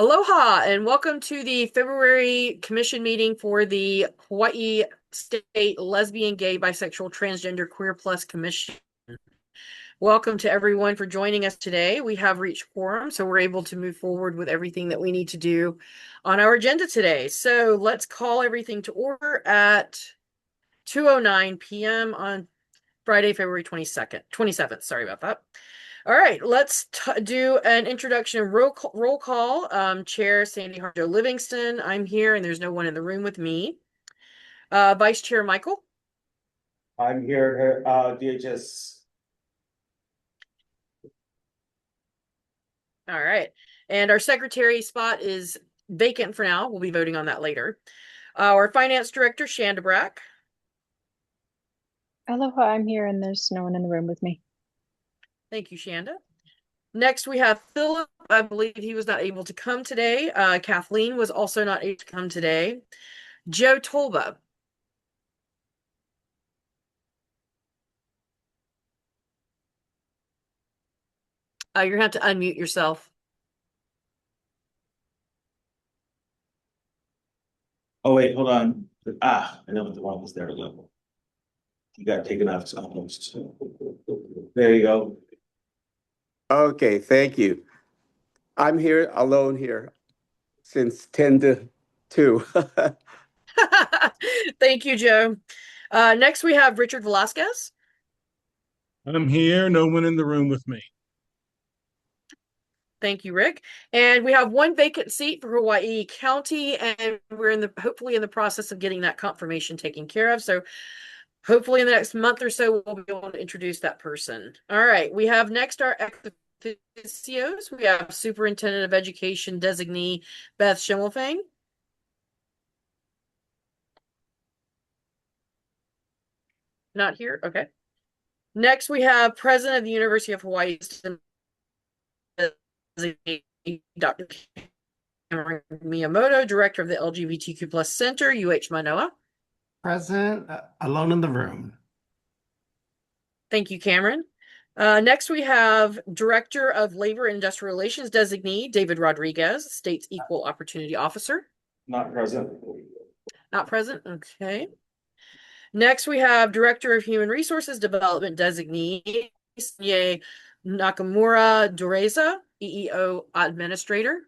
Aloha and welcome to the February Commission meeting for the Hawaii State Lesbian, Gay, Bisexual, Transgender, Queer Plus Commission. Welcome to everyone for joining us today. We have reached quorum, so we're able to move forward with everything that we need to do on our agenda today. So let's call everything to order at 2:09 p.m. on Friday, February 27th. Sorry about that. All right, let's do an introduction roll call. Chair Sandy Harjo Livingston, I'm here and there's no one in the room with me. Vice Chair Michael. I'm here, DHS. All right, and our secretary spot is vacant for now. We'll be voting on that later. Our finance director, Shanda Brack. Aloha, I'm here and there's no one in the room with me. Thank you, Shanda. Next, we have Philip. I believe he was not able to come today. Kathleen was also not able to come today. Joe Tolba. You're gonna have to unmute yourself. Oh, wait, hold on. I know what the one was there to level. You got taken off almost. There you go. Okay, thank you. I'm here alone here since 10 to 2. Thank you, Joe. Next, we have Richard Velasquez. I'm here, no one in the room with me. Thank you, Rick. And we have one vacant seat for Hawaii County, and we're hopefully in the process of getting that confirmation taken care of. So hopefully in the next month or so, we'll be able to introduce that person. All right, we have next our ex officios. We have Superintendent of Education designee Beth Schimmelfang. Not here? Okay. Next, we have President of the University of Hawaii, Dr. Cameron Miyamoto, Director of the LGBTQ Plus Center, UH Manoa. Present, alone in the room. Thank you, Cameron. Next, we have Director of Labor and Industrial Relations designee, David Rodriguez, State's Equal Opportunity Officer. Not present. Not present, okay. Next, we have Director of Human Resources Development designee, Nakamura Doreza, EEO Administrator.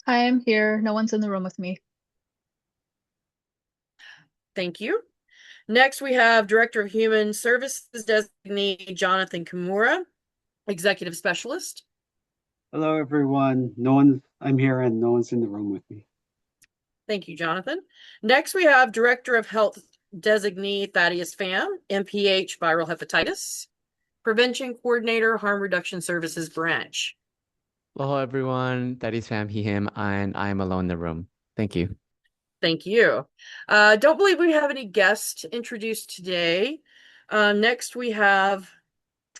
I am here. No one's in the room with me. Thank you. Next, we have Director of Human Services designee, Jonathan Kimura, Executive Specialist. Hello, everyone. I'm here and no one's in the room with me. Thank you, Jonathan. Next, we have Director of Health designee, Thaddeus Pham, MPH Viral Hepatitis, Prevention Coordinator, Harm Reduction Services Branch. Hello, everyone. That is Pham, he, him, and I'm alone in the room. Thank you. Thank you. Don't believe we have any guests introduced today. Next, we have,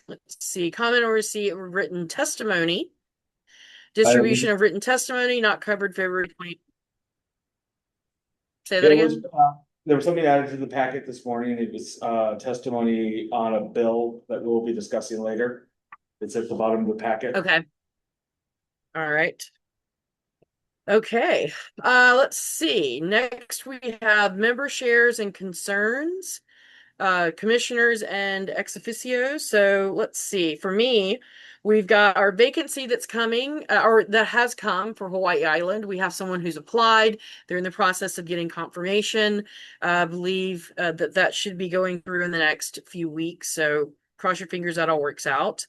let's see, comment or receipt of written testimony. Distribution of written testimony not covered February 20. Say that again. There was something added to the packet this morning. It was testimony on a bill that we'll be discussing later. It's at the bottom of the packet. Okay. All right. Okay. Let's see. Next, we have member shares and concerns, commissioners and ex officios. So let's see. For me, we've got our vacancy that's coming, or that has come for Hawaii Island. We have someone who's applied. They're in the process of getting confirmation. I believe that should be going through in the next few weeks. So cross your fingers that all works out.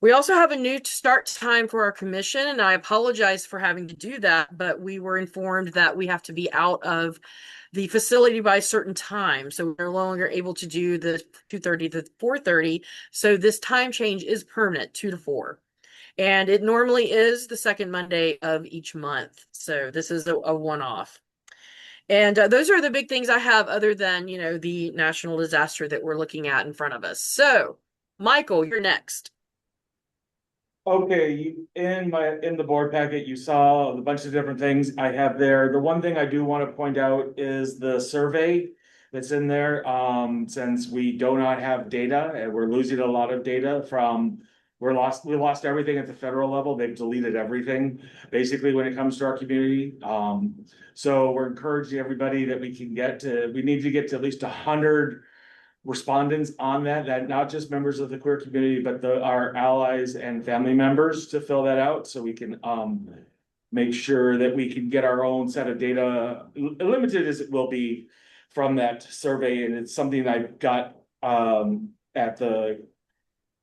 We also have a new start time for our commission, and I apologize for having to do that, but we were informed that we have to be out of the facility by a certain time. So we're no longer able to do the 2:30 to 4:30. So this time change is permanent, 2 to 4. And it normally is the second Monday of each month. So this is a one-off. And those are the big things I have other than, the national disaster that we're looking at in front of us. So, Michael, you're next. Okay, in the board packet, you saw a bunch of different things I have there. The one thing I do want to point out is the survey that's in there. Since we do not have data and we're losing a lot of data from We lost everything at the federal level. They've deleted everything, basically, when it comes to our community. So we're encouraging everybody that we need to get to at least 100 respondents on that not just members of the queer community, but our allies and family members to fill that out, so we can make sure that we can get our own set of data, limited as it will be, from that survey. And it's something I got at the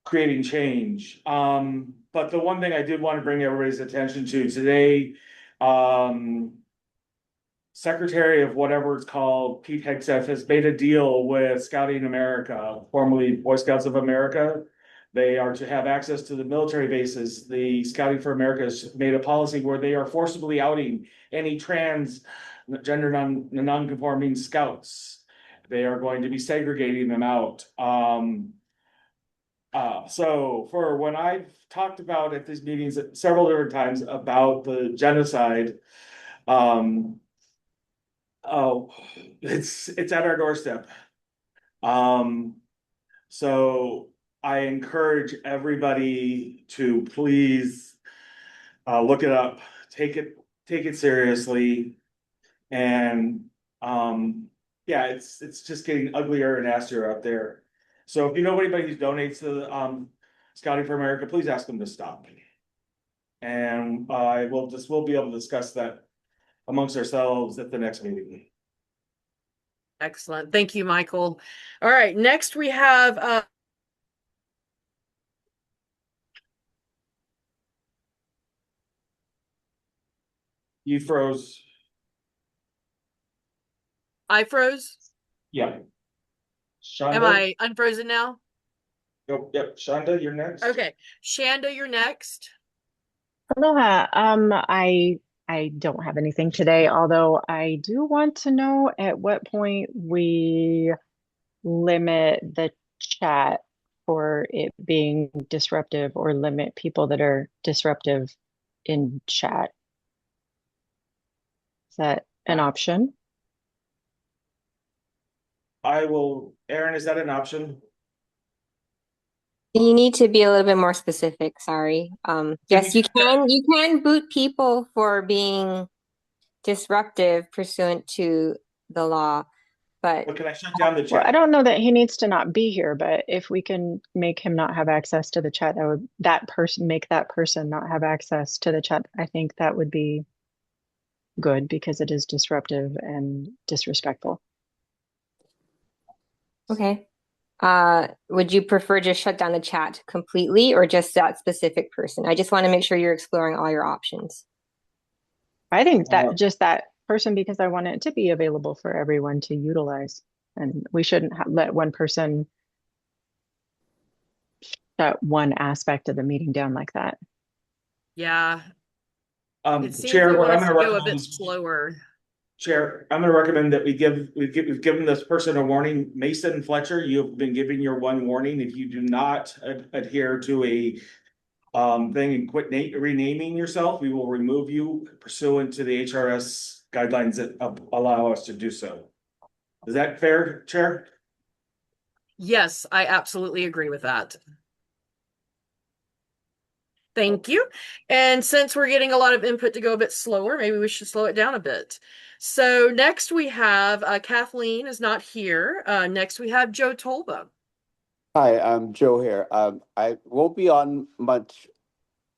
Creating Change. But the one thing I did want to bring everybody's attention to today, Secretary of whatever it's called, Pete Hegseth, has made a deal with Scouting America, formerly Boy Scouts of America. They are to have access to the military bases. The Scouting for America has made a policy where they are forcibly outing any gender non-conforming scouts. They are going to be segregating them out. So for when I've talked about at these meetings several different times about the genocide, it's at our doorstep. So I encourage everybody to please look it up, take it seriously, and yeah, it's just getting uglier and nastier out there. So if you know anybody who donates to Scouting for America, please ask them to stop. And we'll be able to discuss that amongst ourselves at the next meeting. Excellent. Thank you, Michael. All right, next we have You froze. I froze. Yeah. Am Shonda? I unfrozen now? Yep. Shonda, you're next. Okay. Shanda, you're next. Aloha. I don't have anything today, although I do want to know at what point we limit the chat for it being disruptive, or limit people that are disruptive in chat. Is that an option? Aaron, is that an option? You need to be a little bit more specific, sorry. Yes, you can boot people for being disruptive pursuant to the law, but Can I shut down the Well, chat? I don't know that he needs to not be here, but if we can make him not have access to the chat, make that person not have access to the chat. I think that would be good, because it is disruptive and disrespectful. okay. Would you prefer just shut down the chat completely, or just that specific person? I just want to make sure you're exploring all your options. I think that just that person, because I want it to be available for everyone to utilize, and we shouldn't let one person shut one aspect of the meeting down like that. Yeah. It seems Chair, they what want I'm us going to to go a recommend bit slower. Chair, I'm going to recommend that we've given this person a warning. Mason Fletcher, you've been given your one warning. If you do not adhere to a thing and quit renaming yourself, we will remove you pursuant to the HRS guidelines that allow us to do so. Is that fair, Chair? Yes, I absolutely agree with that. Thank you. And since we're getting a lot of input to go a bit slower, maybe we should slow it down a bit. So next we have Kathleen is not here. Next we have Joe Tolba. Hi, I'm Joe here. I won't be on much,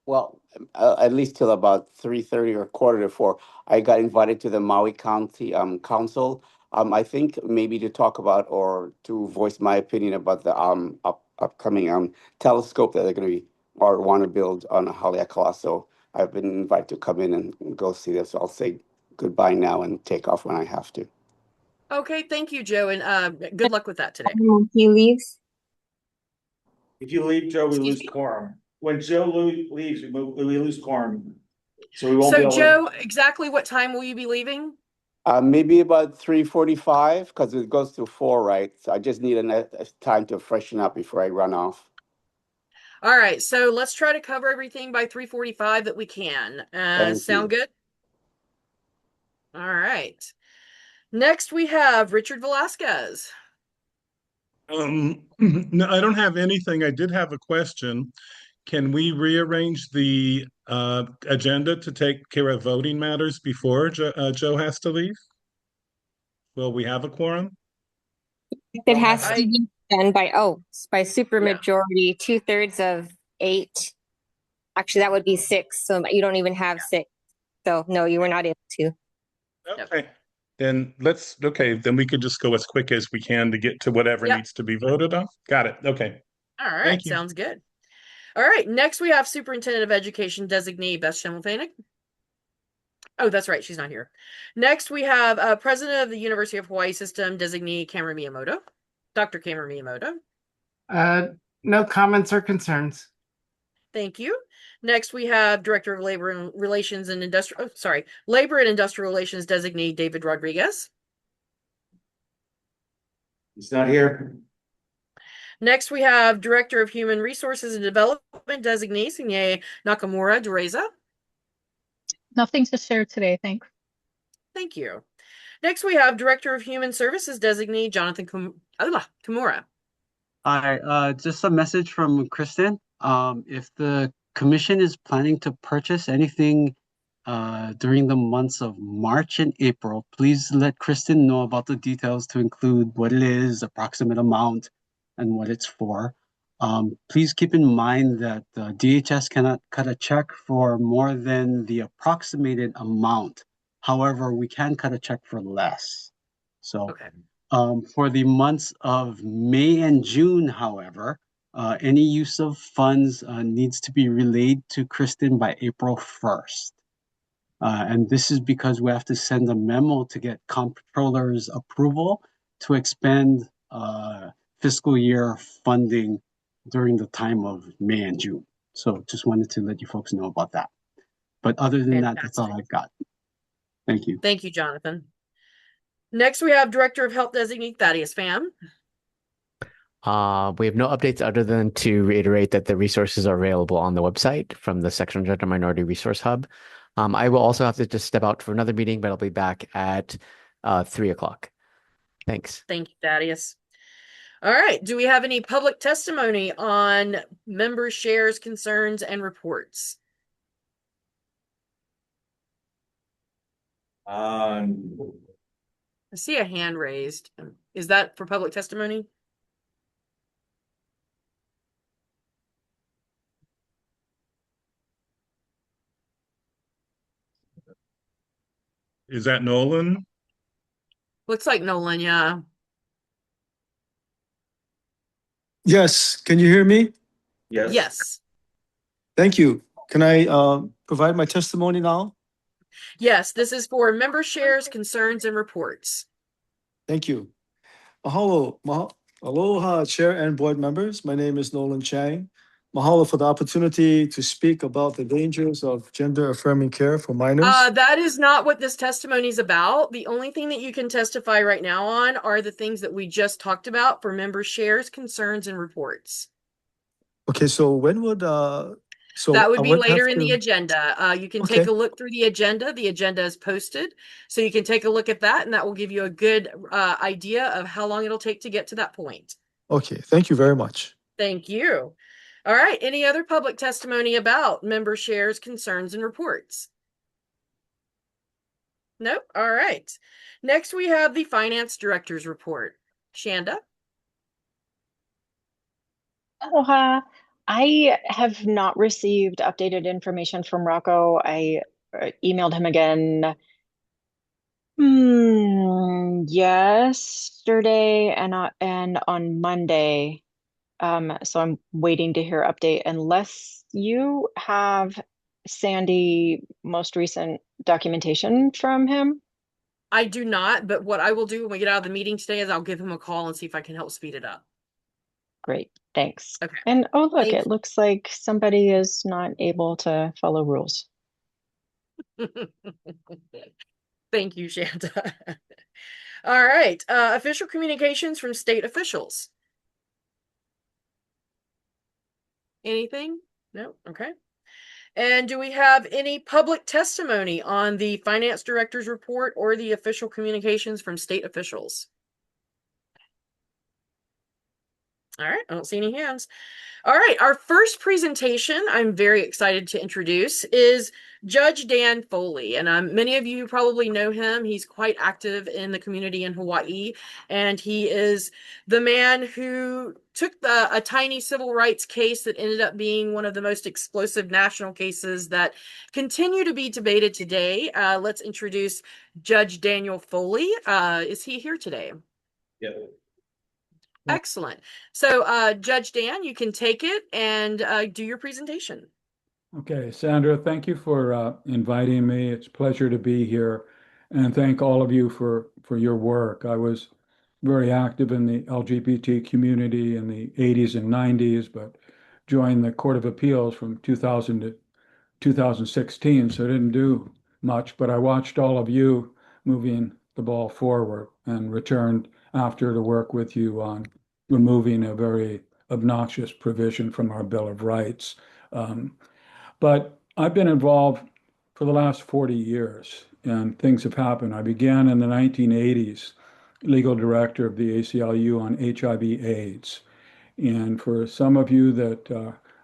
well, at least till about 3:30 or 3:45. I got invited to the Maui County Council. I think maybe to talk about, or to voice my opinion about the upcoming telescope that they're going to be or want to build on Haleakala. So I've been invited to come in and go see this. So I'll say goodbye now and take off when I have to. Okay, thank you, Joe, and good luck with that today. He leaves. If you leave, Joe, we Excuse lose me? quorum. When Joe leaves, we lose quorum. So we won't be So able Joe, exactly what time will you be leaving? Maybe about 3:45, because it goes to 4, right? So I just need a time to freshen up before I run off. All right, so let's try to cover everything by 3:45 that we can. Sound good? All right. Next we have Richard Velasquez. No, I don't have anything. I did have a question. Can we rearrange the agenda to take care of voting matters before Joe has to leave? Will we have a quorum? It has to I be done by super Yeah. majority, 2/3 of 8. Actually, that would be 6. So you don't even have 6. So no, you were not able to. Okay. Then then we could just go as quick as we can to get to whatever Yep. needs to be voted on. Got it. Okay. All right. Thank you. Sounds good. All right. Next, we have Superintendent of Education designee Beth Schimmelpfennig. Oh, that's right. She's not here. Next, we have President of the University of Hawaii System designee Cameron Miyamoto, Dr. Cameron Miyamoto. No comments or concerns. Thank you. Next, we have Director of Labor and Relations and Labor and Industrial Relations designee David Rodriguez. He's not here. Next, we have Director of Human Resources and Development designee Sinye Nakamura Dereza. Nothing to share today, thanks. Thank you. Next, we have Director of Human Services designee Jonathan Kimura. Hi, just a message from Kristen. If the commission is planning to purchase anything during the months of March and April, please let Kristen know about the details to include what it is, approximate amount, and what it's for. Please keep in mind that DHS cannot cut a check for more than the approximated amount. However, we can cut a check for less. So Okay. For the months of May and June, however, any use of funds needs to be relayed to Kristen by April 1st. And this is because we have to send a memo to get comptroller's approval to expend fiscal year funding during the time of May and June. So just wanted to let you folks know about that. But other than that, that's all I've got. Thank you. Thank you, Jonathan. Next, we have Director of Health designee Thaddeus Pham. We have no updates other than to reiterate that the resources are available on the website from the Section Gender Minority Resource Hub. I will also have to just step out for another meeting, but I'll be back at 3 o'clock. Thanks. Thank you, Thaddeus. All right. Do we have any public testimony on member shares, concerns, and reports? I see a hand raised. Is that for public testimony? Is that Nolan? Looks like Nolan, yeah. Yes, can you hear me? Yes. Yes. Thank you. Can I provide my testimony now? Yes, this is for member shares, concerns, and reports. Thank you. Aloha, Chair and board members. My name is Nolan Chang. Mahalo for the opportunity to speak about the dangers of gender-affirming care for minors. That is not what this testimony is about. The only thing that you can testify right now on are the things that we just talked about for member shares, concerns, and reports. Okay, so when would that would be later in the agenda. You can take a look through the agenda. The agenda is posted, so you can take a look at that, and that will give you a good idea of how long it'll take to get to that point. Okay, thank you very much. Thank you. All right, any other public testimony about member shares, concerns, and reports? Nope. All right. Next, we have the Finance Director's Report. Shanda? Aloha. I have not received updated information from Rocco. I emailed him again yesterday and on Monday. So I'm waiting to hear update unless you have Sandy most recent documentation from him. I do not, but what I will do when we get out of the meeting today is I'll give him a call and see if I can help speed it up. Great, thanks. Okay. And oh, look, it looks like somebody is not able to follow rules. Thank you, Shanta. All right. Official communications from state officials. Anything? No? Okay. And do we have any public testimony on the finance director's report or the official communications from state officials? All right, I don't see any hands. All right, our first presentation I'm very excited to introduce is Judge Dan Foley. And many of you probably know him. He's quite active in the community in Hawaii. And he is the man who took a tiny civil rights case that ended up being one of the most explosive national cases that continue to be debated today. Let's introduce Judge Daniel Foley. Is he here today? Yeah. Excellent. So, Judge Dan, you can take it and do your presentation. Okay, Sandra, thank you for inviting me. It's a pleasure to be here, and thank all of you for your work. I was very active in the LGBT community in the 80s and 90s, but joined the Court of Appeals from 2000 to 2016, so I didn't do much, but I watched all of you moving the ball forward and returned after to work with you on removing a very obnoxious provision from our Bill of Rights. But I've been involved for the last 40 years, and things have happened. I began in the 1980s, legal director of the ACLU on HIV/AIDS. And for some of you that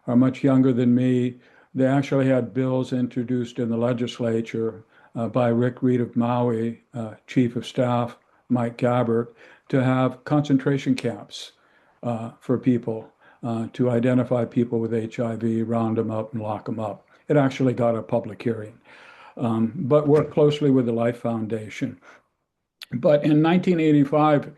are much younger than me, they actually had bills introduced in the legislature by Rick Reed of Maui, Chief of Staff Mike Gabbert, to have concentration camps for people, to identify people with HIV, round them up and lock them up. It actually got a public hearing, but worked closely with the Life Foundation. But in 1985,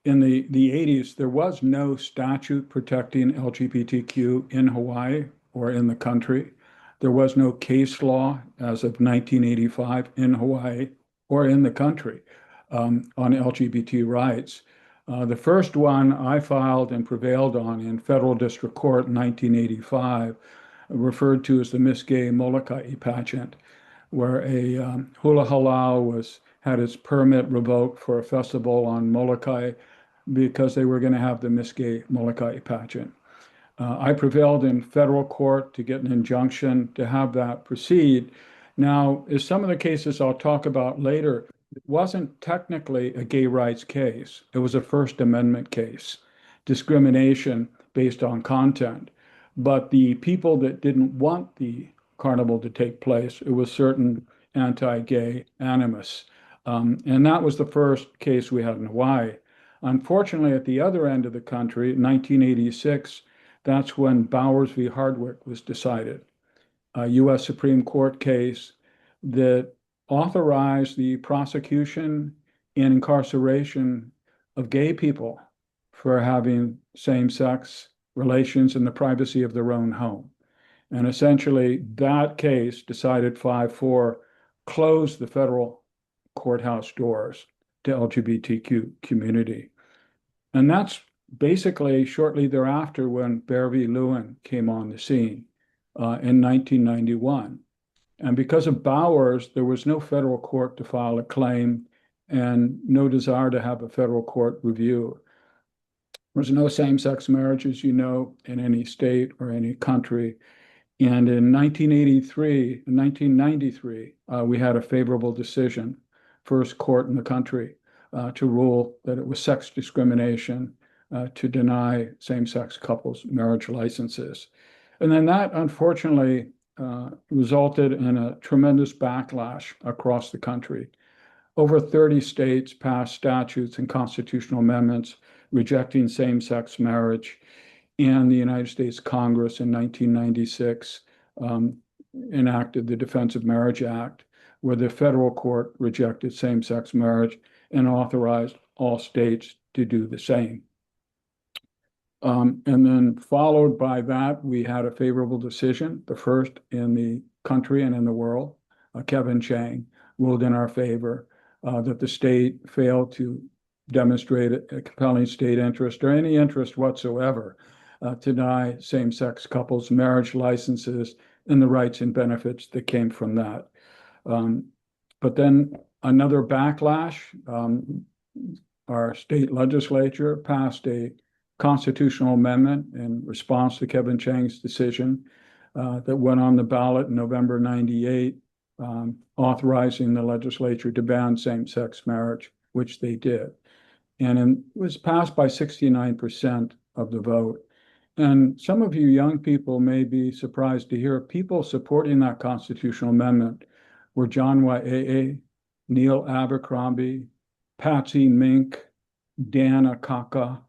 in the 80s, there was no statute protecting LGBTQ in Hawaii or in the country. There was no case law as of 1985 in Hawaii or in the country on LGBT rights. The first one I filed and prevailed on in federal district court in 1985, referred to as the Miss Gay Molokai pageant, where a hula halau had its permit revoked for a festival on Molokai because they were going to have the Miss Gay Molokai pageant. I prevailed in federal court to get an injunction to have that proceed. Now, as some of the cases I'll talk about later, it wasn't technically a gay rights case. It was a First Amendment case, discrimination based on content. But the people that didn't want the carnival to take place, it was certain anti-gay animus. And that was the first case we had in Hawaii. Unfortunately, at the other end of the country, 1986, that's when Bowers v. Hardwick was decided, a U.S. Supreme Court case that authorized the prosecution and incarceration of gay people for having same-sex relations in the privacy of their own home. And essentially, that case, decided 5-4, closed the federal courthouse doors to LGBTQ community. And that's basically shortly thereafter when Bear v. Lewin came on the scene in 1991. And because of Bowers, there was no federal court to file a claim and no desire to have a federal court review. There was no same-sex marriage, as you know, in any state or any country. And in 1993, we had a favorable decision, first court in the country, to rule that it was sex discrimination to deny same-sex couples marriage licenses. And then that, unfortunately, resulted in a tremendous backlash across the country. Over 30 states passed statutes and constitutional amendments rejecting same-sex marriage, and the United States Congress in 1996 enacted the Defense of Marriage Act, where the federal court rejected same-sex marriage and authorized all states to do the same. And then followed by that, we had a favorable decision, the first in the country and in the world. Kevin Chang ruled in our favor that the state failed to demonstrate a compelling state interest or any interest whatsoever to deny same-sex couples marriage licenses and the rights and benefits that came from that. But then another backlash, our state legislature passed a constitutional amendment in response to Kevin Chang's decision that went on the ballot in November 98, authorizing the legislature to ban same-sex marriage, which they did. And it was passed by 69% of the vote. And some of you young people may be surprised to hear people supporting that constitutional amendment were John Wai'ea, Neil Abercrombie, Patsy Mink, Dan Akaka,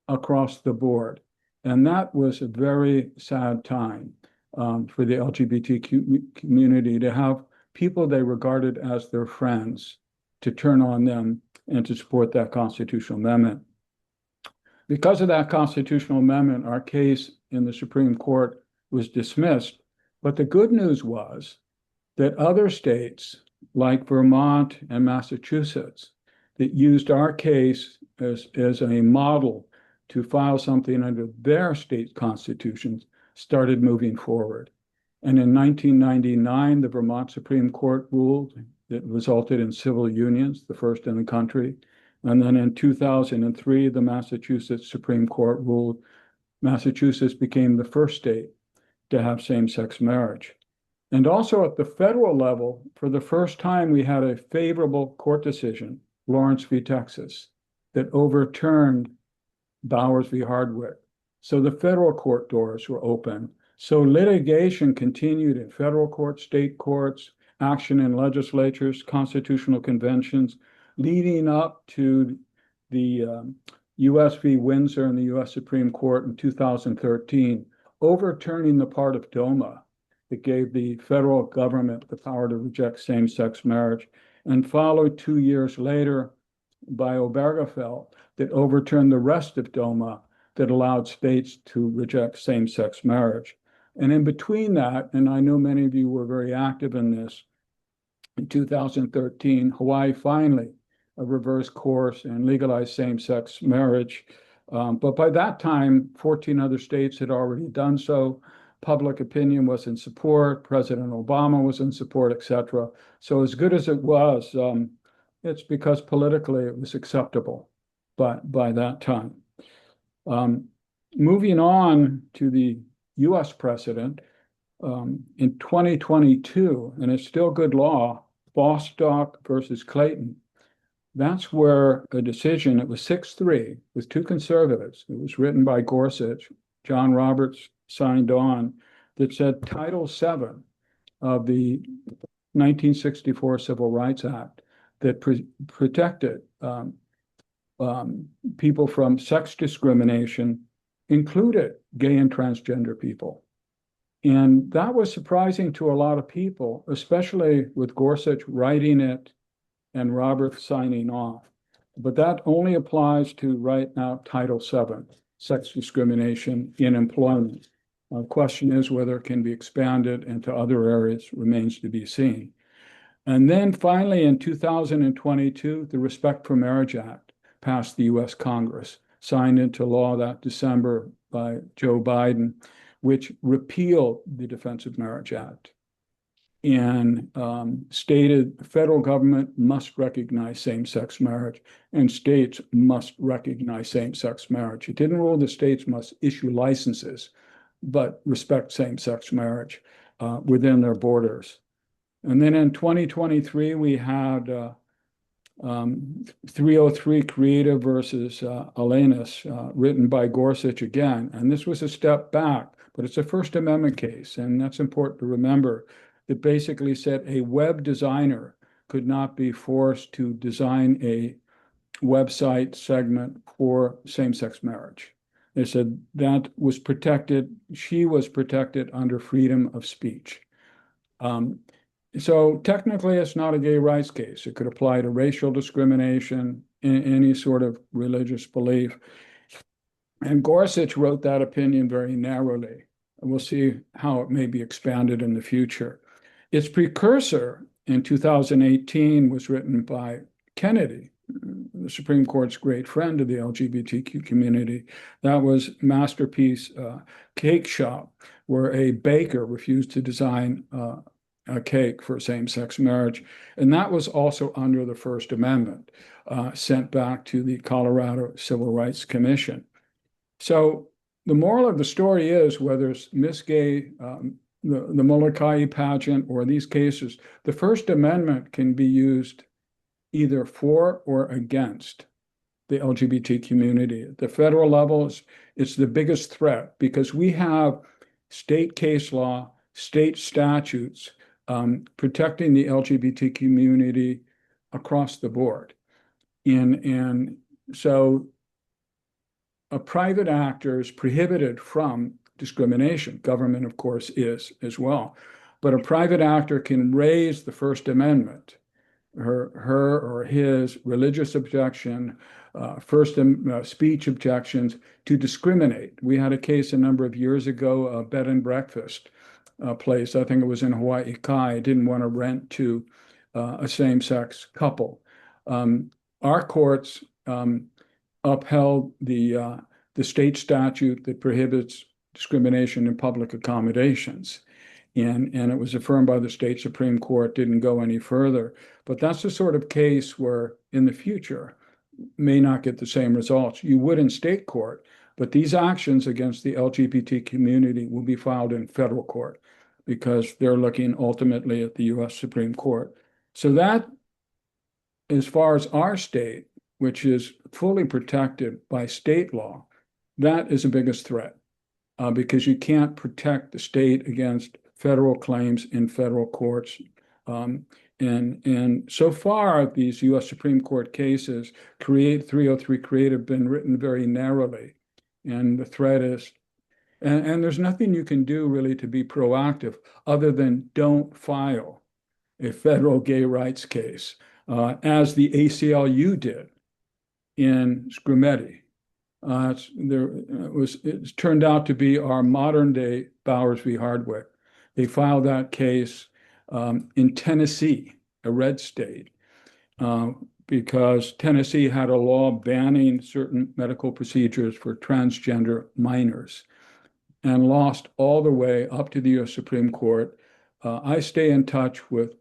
across the board. And that was a very sad time for the LGBTQ community to have people they regarded as their friends to turn on them and to support that constitutional amendment. Because of that constitutional amendment, our case in the Supreme Court was dismissed. But the good news was that other states like Vermont and Massachusetts that used our case as a model to file something under their state constitutions started moving forward. And in 1999, the Vermont Supreme Court ruled that resulted in civil unions, the first in the country. And then in 2003, the Massachusetts Supreme Court ruled Massachusetts became the first state to have same-sex marriage. And also at the federal level, for the first time, we had a favorable court decision, Lawrence v. Texas, that overturned Bowers v. Hardwick. So the federal court doors were open. So litigation continued in federal courts, state courts, action in legislatures, constitutional conventions, leading up to the U.S. v. Windsor and the U.S. Supreme Court in 2013, overturning the part of DOMA that gave the federal government the power to reject same-sex marriage, and followed 2 years later by Obergefell that overturned the rest of DOMA that allowed states to reject same-sex marriage. And in between that, and I know many of you were very active in this, in 2013, Hawaii finally reversed course and legalized same-sex marriage. But by that time, 14 other states had already done so. Public opinion was in support. President Obama was in support, etc. So as good as it was, it's because politically it was acceptable by that time. Moving on to the U.S. precedent, in 2022, and it's still good law, Bostock versus Clayton. That's where a decision, it was 6-3 with two conservatives. It was written by Gorsuch. John Roberts signed on, that said Title VII of the 1964 Civil Rights Act that protected people from sex discrimination included gay and transgender people. And that was surprising to a lot of people, especially with Gorsuch writing it and Roberts signing off. But that only applies to right now Title VII, sex discrimination in employment. The question is whether it can be expanded into other areas remains to be seen. And then finally in 2022, the Respect for Marriage Act passed the US Congress, signed into law that December by Joe Biden, which repealed the Defense of Marriage Act and stated the federal government must recognize same-sex marriage and states must recognize same-sex marriage. It didn't rule the states must issue licenses, but respect same-sex marriage within their borders. And then in 2023, we had 303 Creative versus Alanis, written by Gorsuch again. And this was a step back, but it's a First Amendment case. And that's important to remember. That basically said a web designer could not be forced to design a website segment for same-sex marriage. They said that was protected, she was protected under freedom of speech. So technically it's not a gay rights case. It could apply to racial discrimination, any sort of religious belief. And Gorsuch wrote that opinion very narrowly. And we'll see how it may be expanded in the future. Its precursor in 2018 was written by Kennedy, the Supreme Court's great friend of the LGBTQ community. That was Masterpiece Cake Shop, where a baker refused to design a cake for same-sex marriage. And that was also under the First Amendment, sent back to the Colorado Civil Rights Commission. So the moral of the story is whether it's Miss Gay, the Molokai pageant, or these cases, the First Amendment can be used either for or against the LGBT community. At the federal level, it's the biggest threat because we have state case law, state statutes protecting the LGBT community across the board. And so a private actor is prohibited from discrimination. Government, of course, is as well. But a private actor can raise the First Amendment, her or his religious objection, speech objections to discriminate. We had a case a number of years ago, a bed and breakfast place. I think it was in Hawaii Kai. Didn't want to rent to a same-sex couple. Our courts upheld the state statute that prohibits discrimination in public accommodations. And it was affirmed by the state Supreme Court, didn't go any further. But that's the sort of case where in the future may not get the same results. You would in state court, but these actions against the LGBT community will be filed in federal court because they're looking ultimately at the US Supreme Court. So that, as far as our state, which is fully protected by state law, that is the biggest threat because you can't protect the state against federal claims in federal courts. And so far, these US Supreme Court cases, 303 Create, have been written very narrowly. And the threat is, and there's nothing you can do really to be proactive other than don't file a federal gay rights case, as the ACLU did in Scrimeti. It's turned out to be our modern day Bowers v. Hardwick. They filed that case in Tennessee, a red state, because Tennessee had a law banning certain medical procedures for transgender minors and lost all the way up to the US Supreme Court. I stay in touch with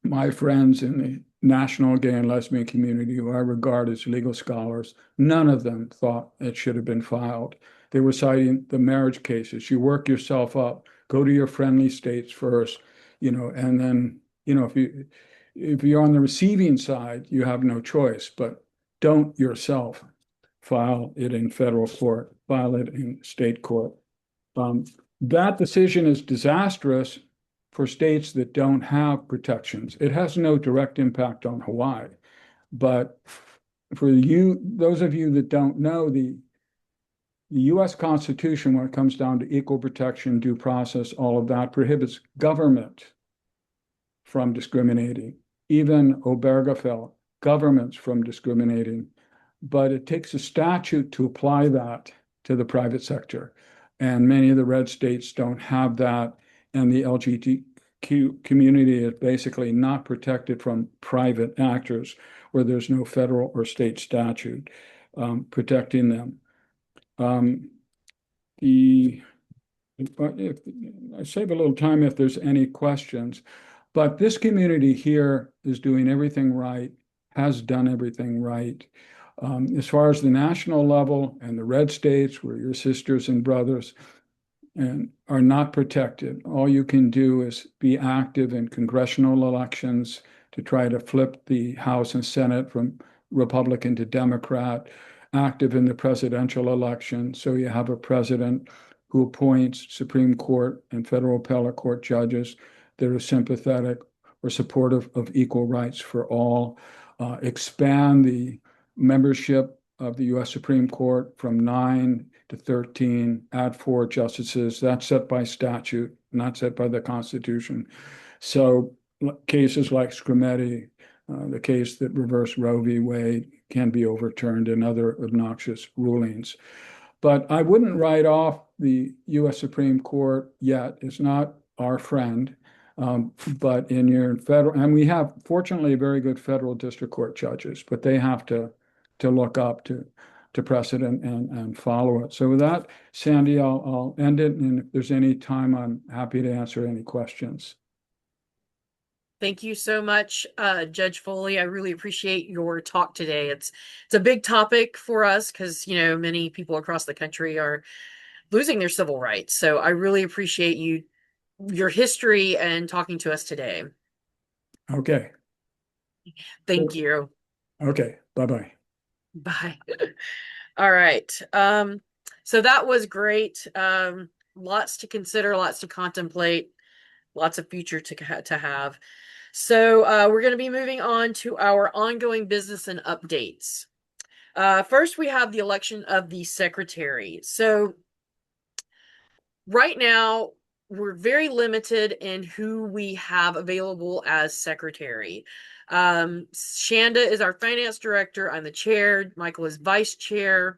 my friends in the national gay and lesbian community, who I regard as legal scholars. None of them thought it should have been filed. They were citing the marriage cases. You work yourself up, go to your friendly states first, and then, if you're on the receiving side, you have no choice, but don't yourself file it in federal court, file it in state court. That decision is disastrous for states that don't have protections. It has no direct impact on Hawaii. But for those of you that don't know, the US Constitution, when it comes down to equal protection, due process, all of that, prohibits government from discriminating. Even Obergefell, governments from discriminating. But it takes a statute to apply that to the private sector. And many of the red states don't have that. And the LGBTQ community is basically not protected from private actors where there's no federal or state statute protecting them. If I save a little time if there's any questions, but this community here is doing everything right, has done everything right. As far as the national level and the red states, where your sisters and brothers and are not protected. All you can do is be active in congressional elections to try to flip the House and Senate from Republican to Democrat, active in the presidential election. So you have a president who appoints Supreme Court and federal appellate court judges that are sympathetic or supportive of equal rights for all, expand the membership of the US Supreme Court from 9 to 13, add 4 justices. That's set by statute, not set by the Constitution. So cases like Scrimeti, the case that reversed Roe v. Wade, can be overturned, and other obnoxious rulings. But I wouldn't write off the US Supreme Court yet. It's not our friend. But in your federal, and we have fortunately very good federal district court judges, but they have to look up to precedent and follow it. So with that, Sandy, I'll end it. And if there's any time, I'm happy to answer any questions. Thank you so much, Judge Foley. I really appreciate your talk today. It's a big topic for us because, many people across the country are losing their civil rights. So I really appreciate your history and talking to us today. Okay. Thank you. Okay. Bye-bye. Bye. All right. So that was great. Lots to consider, lots to contemplate, lots of future to have. So we're going to be moving on to our ongoing business and updates. First, we have the election of the secretary. So right now, we're very limited in who we have available as secretary. Shanda is our finance director. I'm the chair. Michael is vice chair.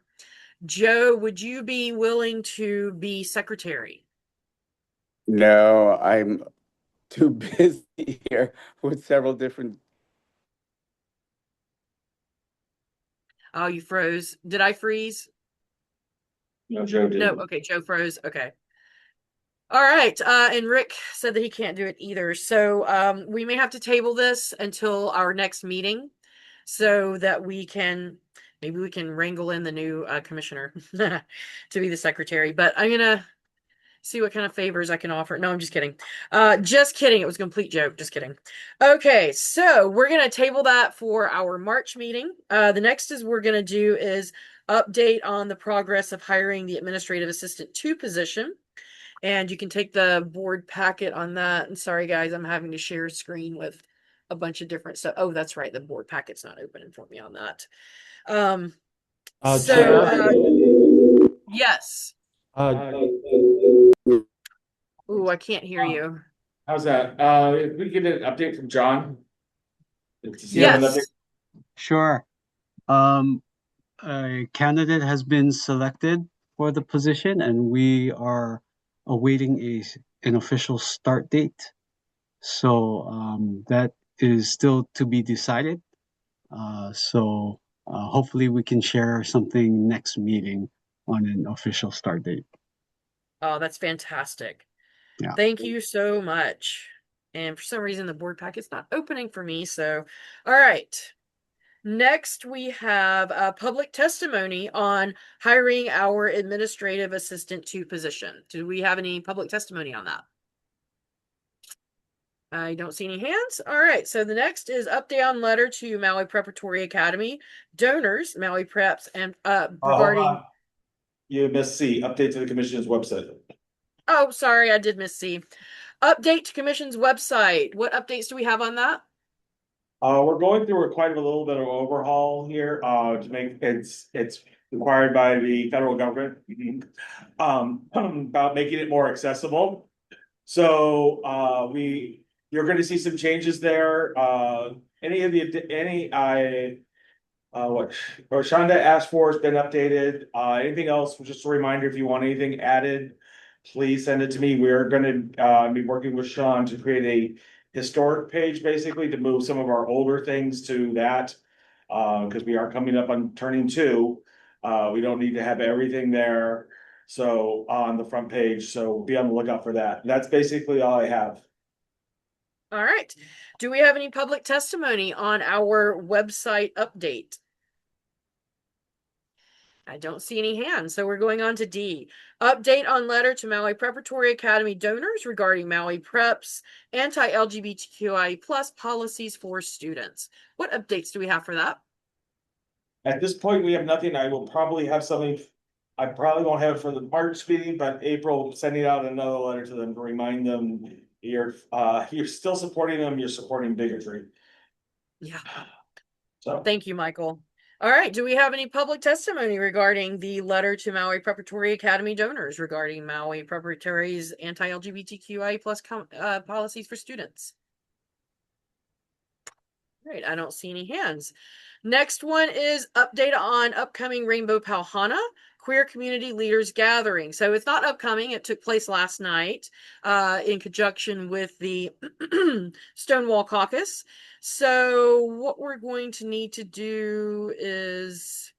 Joe, would you be willing to be secretary? No, I'm too busy here with several different. Oh, you froze. Did I freeze? No, Joe No. didn't. Okay, Joe froze. Okay. All right. And Rick said that he can't do it either. So we may have to table this until our next meeting so that maybe we can wrangle in the new commissioner to be the secretary. But I'm going to see what kind of favors I can offer. No, I'm just kidding. Just kidding. It was a complete joke. Just kidding. Okay, so we're going to table that for our March meeting. The next is we're going to do is update on the progress of hiring the administrative assistant 2 position. And you can take the board packet on that. And sorry, guys, I'm having to share a screen with a bunch of different stuff. Oh, that's right. The board packet's not opening for me on that. Yes. Ooh, I can't hear you. How's that? If we get an update from John? Yes. Sure. A candidate has been selected for the position, and we are awaiting an official start date. So that is still to be decided. So hopefully we can share something next meeting on an official start date. Oh, that's fantastic. Yeah. Thank you so much. And for some reason, the board packet's not opening for me. So, all right. Next, we have a public testimony on hiring our administrative assistant 2 position. Do we have any public testimony on that? I don't see any hands. All right. So the next is update on letter to Maui Preparatory Academy donors, Maui Preps, and regarding. You missed C, update to the commission's website. Oh, sorry, I did miss C. Update to commission's website. What updates do we have on that? We're going through quite a little bit of overhaul here, to make it's required by the federal government. About making it more accessible. So, you're gonna see some changes there. What Shonda asked for has been updated. Anything else, just a reminder, if you want anything added, please send it to me. We're gonna be working with Sean to create a historic page, basically, to move some of our older things to that. Because we are coming up on turning 2. We don't need to have everything there. So on the front page, so be on the lookout for that. That's basically all I have. All right. Do we have any public testimony on our website update? I don't see any hands, so we're going on to D. Update on letter to Maui Preparatory Academy donors regarding Maui Preps anti-LGBTQI+ policies for students. What updates do we have for that? At this point, we have nothing. I will probably have something. I probably won't have it for the March meeting, but April, sending out another letter to them to remind them you're still supporting them. You're supporting bigotry. Yeah. So thank you, Michael. All right. Do we have any public testimony regarding the letter to Maui Preparatory Academy donors regarding Maui Preparatory's anti-LGBTQI+ policies for students? Great. I don't see any hands. Next one is update on upcoming Rainbow Pauhana Queer Community Leaders Gathering. So it's not upcoming. It took place last night in conjunction with the Stonewall Caucus. So what we're going to need to do is...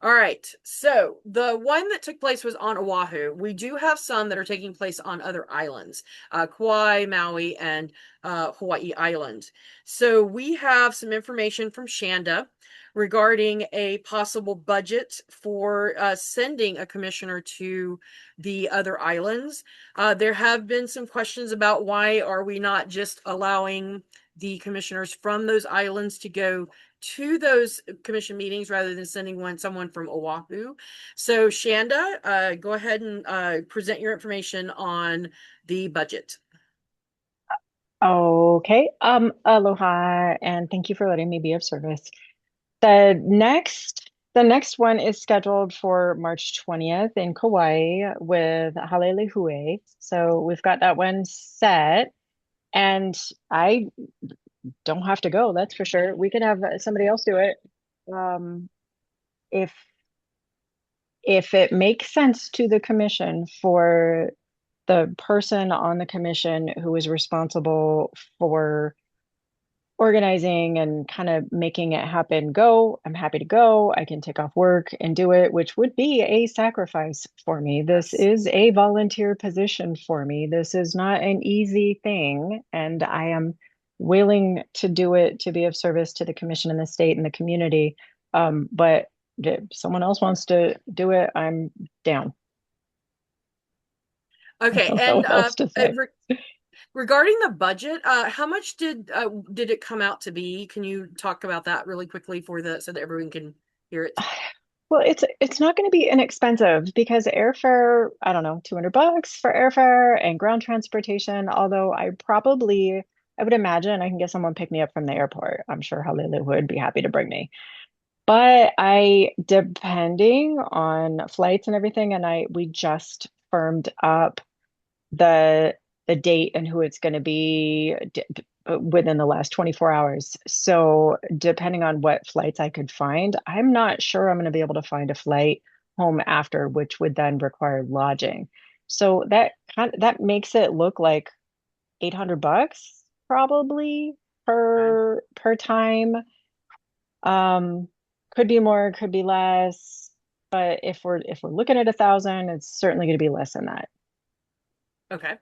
All right, so the one that took place was on Oahu. We do have some that are taking place on other islands, Kauai, Maui, and Hawaii Island. So we have some information from Shanda regarding a possible budget for sending a commissioner to the other islands. There have been some questions about why are we not just allowing the commissioners from those islands to go to those commission meetings rather than sending someone from Oahu. So Shanda, go ahead and present your information on the budget. Okay. Aloha, and thank you for letting me be of service. The next one is scheduled for March 20th in Kauai with Halelehue. So we've got that one set, and I don't have to go, that's for sure. We can have somebody else do it. If it makes sense to the commission for the person on the commission who is responsible for organizing and kind of making it happen go, I'm happy to go. I can take off work and do it, which would be a sacrifice for me. This is a volunteer position for me. This is not an easy thing, and I am willing to do it to be of service to the commission and the state and the community. But if someone else wants to do it, I'm down. Okay, I don't know and what else to say. regarding the budget, how much did it come out to be? Can you talk about that really quickly so that everyone can hear it? Well, it's not going to be inexpensive because airfare, I don't know, $200 for airfare and ground transportation. Although I would imagine I can get someone pick me up from the airport. I'm sure Halili would be happy to bring me. But depending on flights and everything, and we just firmed up the date and who it's going to be within the last 24 hours. So depending on what flights I could find, I'm not sure I'm going to be able to find a flight home after, which would then require lodging. So that makes it look like $800 probably per time. Could be more, could be less, but if we're looking at 1,000, it's certainly going to be less than that. Okay.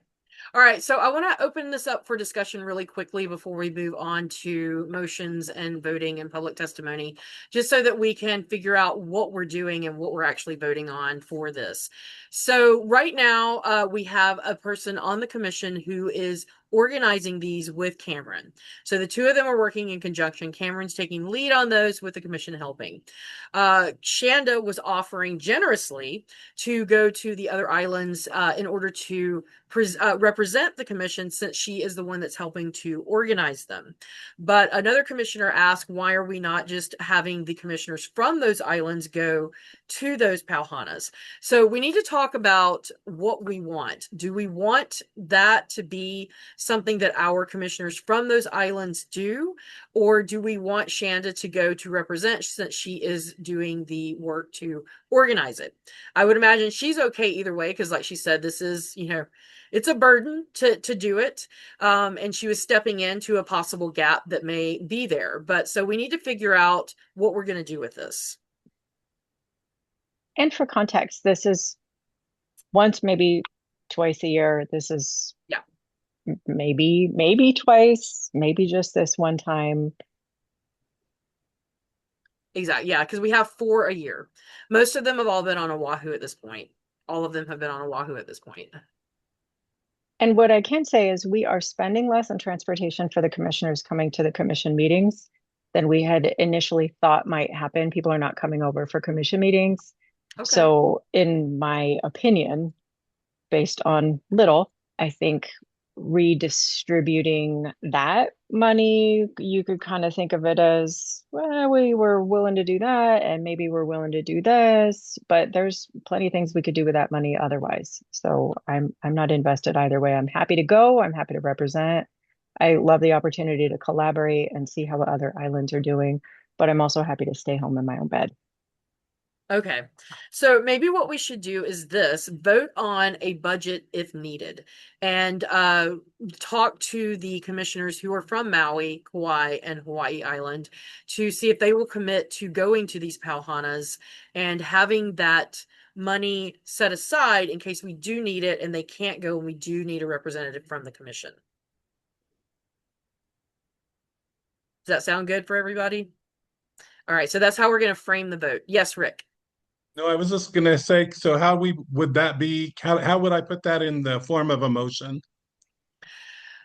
All right, so I want to open this up for discussion really quickly before we move on to motions and voting and public testimony, just so that we can figure out what we're doing and what we're actually voting on for this. So right now, we have a person on the commission who is organizing these with Cameron. So the two of them are working in conjunction. Cameron's taking lead on those with the commission helping. Shanda was offering generously to go to the other islands in order to represent the commission, since she is the one that's helping to organize them. But another commissioner asked, why are we not just having the commissioners from those islands go to those pauhanas? So we need to talk about what we want. Do we want that to be something that our commissioners from those islands do, or do we want Shanda to go to represent, since she is doing the work to organize it? I would imagine she's okay either way, because like she said, this is, it's a burden to do it. And she was stepping into a possible gap that may be there. But so we need to figure out what we're going to do with this. And for context, this is once, maybe twice a year. This is maybe twice, maybe just this one time. Exactly. Yeah, because we have 4 a year. Most of them have all been on Oahu at this point. All of them have been on Oahu at this point. And what I can say is we are spending less on transportation for the commissioners coming to the commission meetings than we had initially thought might happen. People are not coming over for commission meetings. Okay. So in my opinion, based on little, I think redistributing that money, you could kind of think of it as, well, we were willing to do that, and maybe we're willing to do this, but there's plenty of things we could do with that money otherwise. So I'm not invested either way. I'm happy to go. I'm happy to represent. I love the opportunity to collaborate and see how other islands are doing, but I'm also happy to stay home in my own bed. Okay, so maybe what we should do is vote on a budget if needed, and talk to the commissioners who are from Maui, Kauai, and Hawaii Island to see if they will commit to going to these pauhanas and having that money set aside in case we do need it and they can't go and we do need a representative from the commission. Does that sound good for everybody? All right, so that's how we're going to frame the vote. Yes, Rick. No, I was just going to say, so would that be, how would I put that in the form of a motion?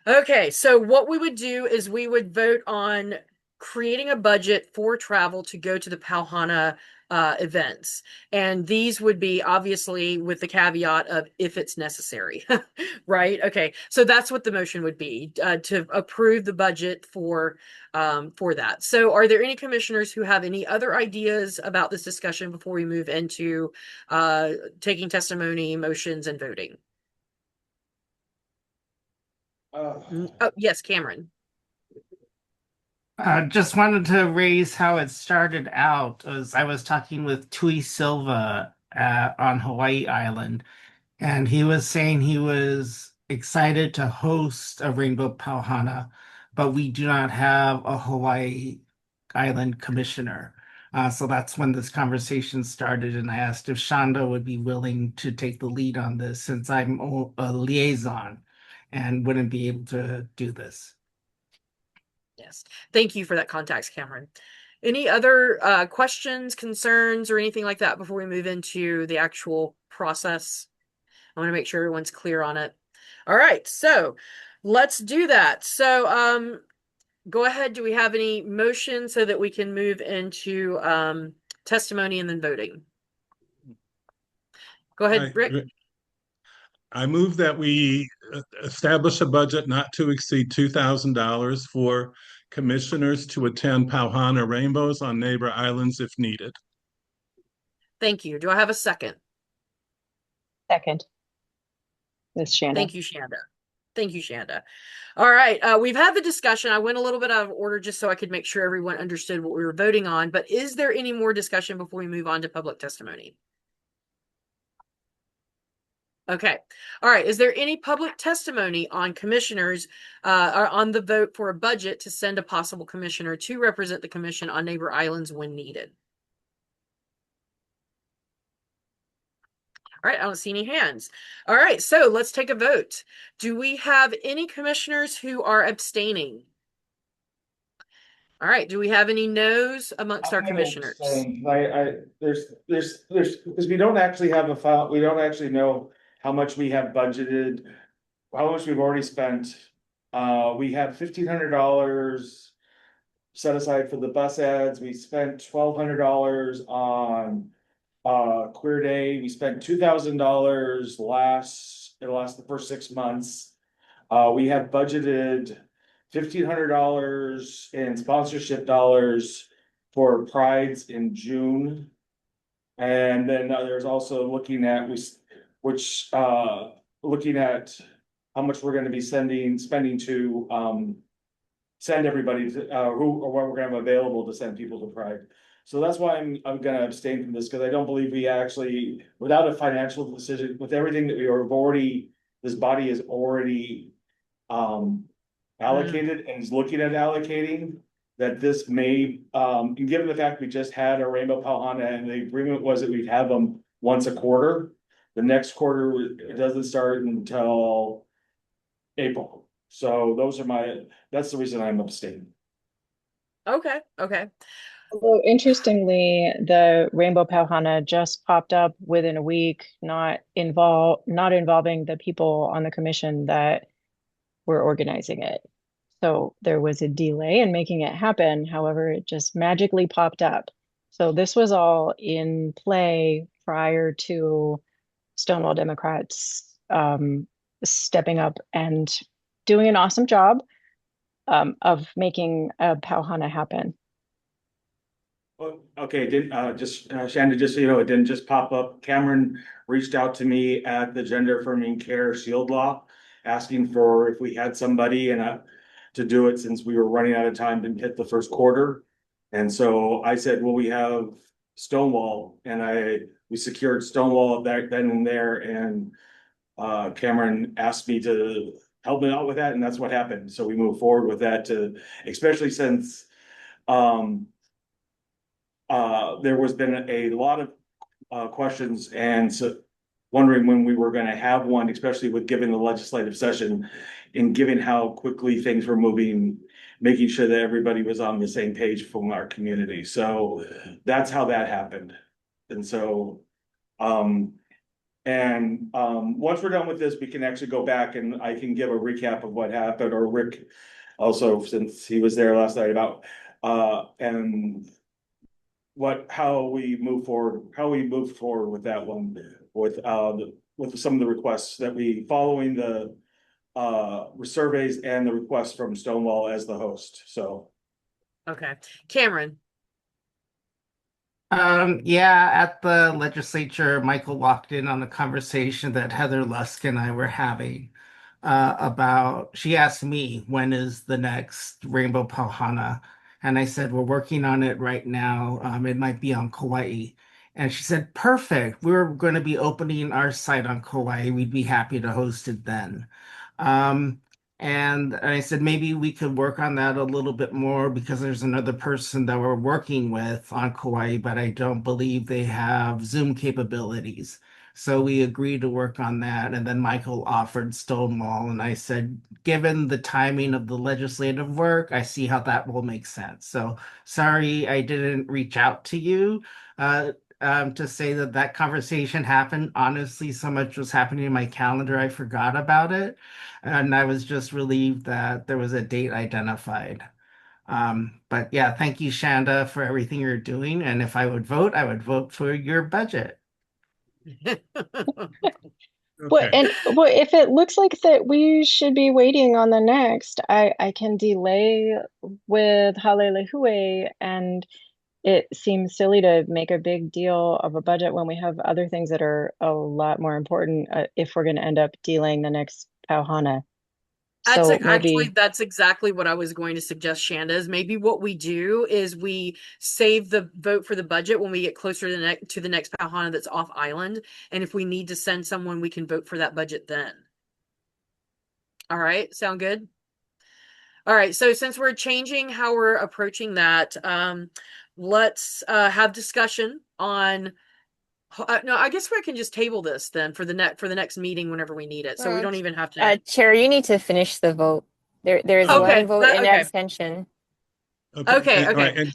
Okay, so what we would do is we would vote on creating a budget for travel to go to the Pauhana events. And these would be obviously with the caveat of if it's necessary, right? Okay, so that's what the motion would be, to approve the budget for that. So are there any commissioners who have any other ideas about this discussion before we move into taking testimony, motions, and voting? Oh, yes, Cameron. Just wanted to raise how it started out. As I was talking with Tui Silva on Hawaii Island, and he was saying he was excited to host a Rainbow Pauhana, but we do not have a Hawaii Island commissioner. So that's when this conversation started, and I asked if Shonda would be willing to take the lead on this since I'm a liaison and wouldn't be able to do this. Yes. Thank you for that context, Cameron. Any other questions, concerns, or anything like that before we move into the actual process? I want to make sure everyone's clear on it. All right, so let's do that. So go ahead. Do we have any motion so that we can move into testimony and then voting? Go ahead, Rick. I move that we establish a budget not to exceed $2,000 for commissioners to attend Pauhana Rainbows on neighbor islands if needed. Thank you. Do I have a second? Second. Ms. Shanda. Thank you, Shanda. Thank you, Shanda. All right. We've had the discussion. I went a little bit out of order just so I could make sure everyone understood what we were voting on. But is there any more discussion before we move on to public testimony? Okay. All right. Is there any public testimony on commissioners or on the vote for a budget to send a possible commissioner to represent the commission on neighbor islands when needed? All right. I don't see any hands. All right. So let's take a vote. Do we have any commissioners who are abstaining? All right. Do we have any no's amongst our commissioners? There's because we don't actually have a file. We don't actually know how much we have budgeted, how much we've already spent. We have $1,500 set aside for the bus ads. We spent $1,200 on Queer Day. We spent $2,000 the first 6 months. We have budgeted $1,500 in sponsorship dollars for Prides in June. And then there's also looking at looking at how much we're going to be spending to send everybody to, who or what we're going to have available to send people to Pride. So that's why I'm going to abstain from this, because I don't believe we actually, without a financial decision, with everything that we have already, this body is already allocated and is looking at allocating, that this may, given the fact we just had a Rainbow Pauhana and the agreement was that we'd have them once a quarter. The next quarter, it doesn't start until April. So that's the reason I'm abstaining. Okay. Okay. Although interestingly, the Rainbow Pauhana just popped up within a week, not involving the people on the commission that were organizing it. So there was a delay in making it happen. However, it just magically popped up. So this was all in play prior to Stonewall Democrats stepping up and doing an awesome job of making a Pauhana happen. Well, okay, Shanda, just so you know, it didn't just pop up. Cameron reached out to me at the Gender Affirming Care Shield Law, asking for if we had somebody to do it since we were running out of time to hit the first quarter. And so I said, well, we have Stonewall, and we secured Stonewall then and there, and Cameron asked me to help me out with that, and that's what happened. So we moved forward with that, especially since there was been a lot of questions and so wondering when we were going to have one, especially with given the legislative session and given how quickly things were moving, making sure that everybody was on the same page from our community. So that's how that happened. And so, And once we're done with this, we can actually go back and I can give a recap of what happened, or Rick also, since he was there last night, about and how we move forward with that one, with some of the requests that following the surveys and the requests from Stonewall as the host. So Okay. Cameron. Yeah, at the legislature, Michael walked in on the conversation that Heather Lusk and I were having about, she asked me, when is the next Rainbow Pauhana? And I said, we're working on it right now. It might be on Kauai. And she said, perfect. We're going to be opening our site on Kauai. We'd be happy to host it then. And I said, maybe we could work on that a little bit more because there's another person that we're working with on Kauai, but I don't believe they have Zoom capabilities. So we agreed to work on that. And then Michael offered Stonewall. And I said, given the timing of the legislative work, I see how that will make sense. So sorry I didn't reach out to you to say that that conversation happened. Honestly, so much was happening in my calendar, I forgot about it. And I was just relieved that there was a date identified. But yeah, thank you, Shanda, for everything you're doing. And if I would vote for your budget. Well, Okay. if it looks like that we should be waiting on the next, I can delay with Halelehue, and it seems silly to make a big deal of a budget when we have other things that are a lot more important if we're going to end up dealing the next Pauhana. So maybe That's exactly what I was going to suggest, Shanda, is maybe what we do is we save the vote for the budget when we get closer to the next Pauhana that's off island. And if we need to send someone, we can vote for that budget then. All right, sound good? All right, so since we're changing how we're approaching that, let's have discussion on no, I guess we can just table this then for the next meeting whenever we need it. So we don't even have to. Chair, you need to finish the vote. There's Okay, one vote and okay. abstention. Okay, all okay. right, and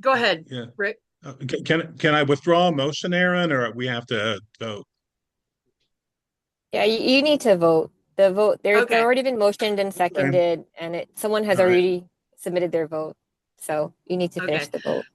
Go ahead, yeah, Rick. can I withdraw a motion, Aaron, or we have to vote? Yeah, you need to vote. The vote they've Okay. already been motioned and seconded, and someone has All right. already submitted their vote. So you need to finish Okay. the vote.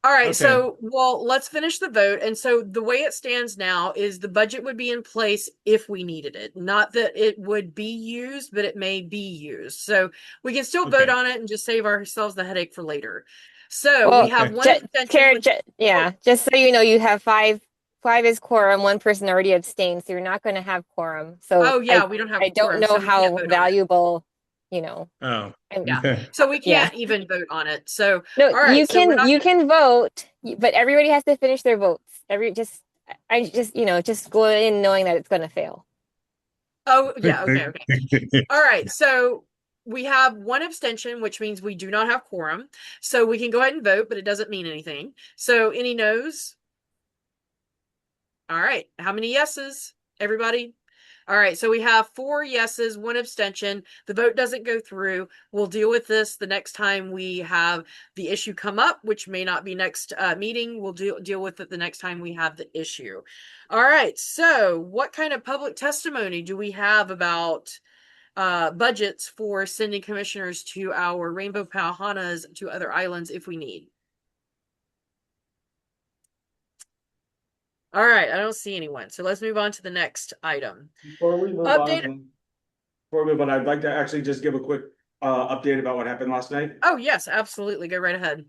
All right, Okay. so let's finish the vote. And so the way it stands now is the budget would be in place if we needed it. Not that it would be used, but it may be used. So we can still vote Okay. on it and just save ourselves the headache for later. So Well, we have Okay. one abstention. Chair, yeah, just so you know, you have five is quorum. One person already abstained, so you're not going to have quorum. So Oh yeah, we don't have I don't quorum, know so we can't how vote on it. valuable, Oh, Yeah. okay. So we Yeah. can't even vote on it. So No, all right, you so we're can not you can vote, but everybody has to finish their votes. Just go in knowing that it's going to fail. Oh yeah, okay. All right, so we have one abstention, which means we do not have quorum. So we can go ahead and vote, but it doesn't mean anything. So any no's? All right, how many yeses, everybody? All right, so we have 4 yeses, 1 abstention. The vote doesn't go through. We'll deal with this the next time we have the issue come up, which may not be next meeting. We'll deal with it the next time we have the issue. All right, so what kind of public testimony do we have about budgets for sending commissioners to our Rainbow Pauhanas to other islands if we need? All right, I don't see anyone. So let's move on to the next item. Before we move on, I'd like to actually just give a quick update about what happened last night. Oh, yes, absolutely. Go right ahead.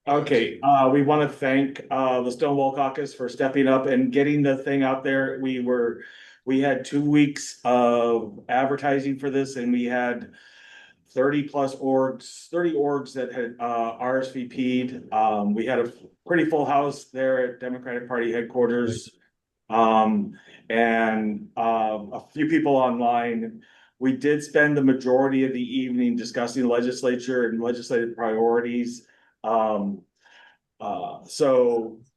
Okay, we want to thank the Stonewall Caucus for stepping up and getting the thing out there. We had 2 weeks of advertising for this, and we had 30 orgs that had RSVP'd. We had a pretty full house there at Democratic Party headquarters. And a few people online. We did spend the majority of the evening discussing legislature and legislative priorities. So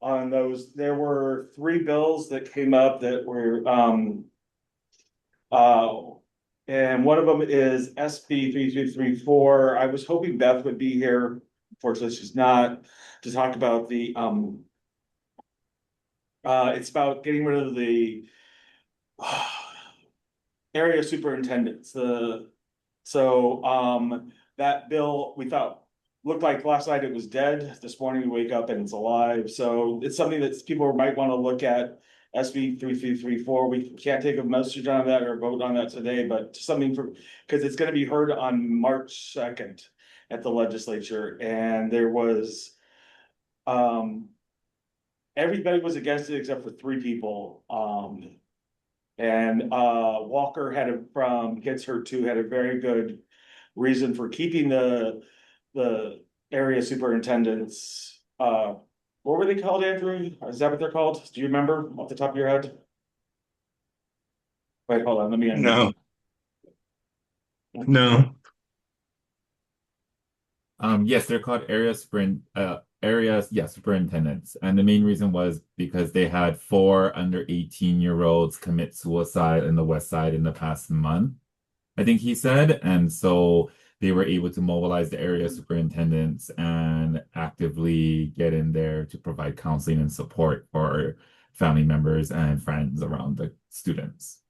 on those, there were 3 bills that came up that were and one of them is SB 3334. I was hoping Beth would be here. Unfortunately, she's not, to talk about the it's about getting rid of the area superintendents. That bill we thought looked like last night it was dead. This morning we wake up and it's alive. So it's something that people might want to look at. SB 3334. We can't take a message on that or vote on that today, but something because it's going to be heard on March 2nd at the legislature. And there was everybody was against it except for 3 people. Walker from Gets Hurt Too had a very good reason for keeping the area superintendents. What were they called, Andrew? Is that what they're called? Do you remember off the top of your head? Wait, hold on. Let me. No. No. Yes, they're called superintendents. And the main reason was because they had 4 under 18-year-olds commit suicide in the West Side in the past month, I think he said. And so they were able to mobilize the area superintendents and actively get in there to provide counseling and support for family members and friends around the students.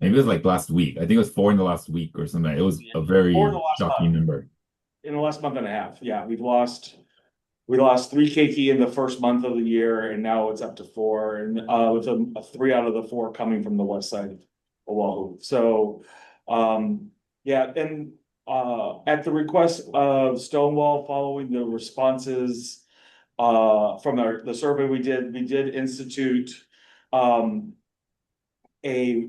Maybe it was like last week. I think it was 4 in the last week or something. It was a very shocking number. In the last month and a half, yeah, we lost 3 keiki in the first month of the year, and now it's up to 4, and with a 3 out of the 4 coming from the west side of Oahu. So, yeah, and at the request of Stonewall, following the responses from the survey we did institute a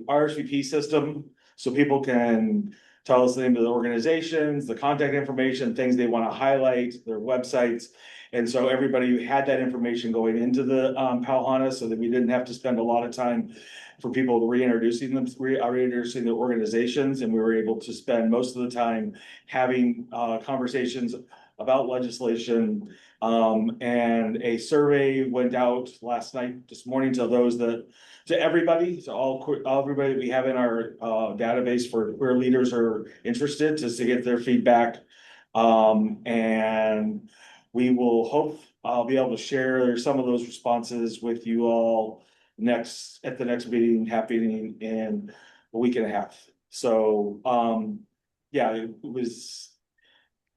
RSVP system so people can tell us the name of the organizations, the contact information, things they want to highlight, their websites. And so everybody had that information going into the Pauhana so that we didn't have to spend a lot of time for people reintroducing the organizations. And we were able to spend most of the time having conversations about legislation. And a survey went out this morning to everybody, to everybody that we have in our database for where leaders are interested, just to get their feedback. And we will hope I'll be able to share some of those responses with you all at the next meeting happening in a week and a half. So yeah, it was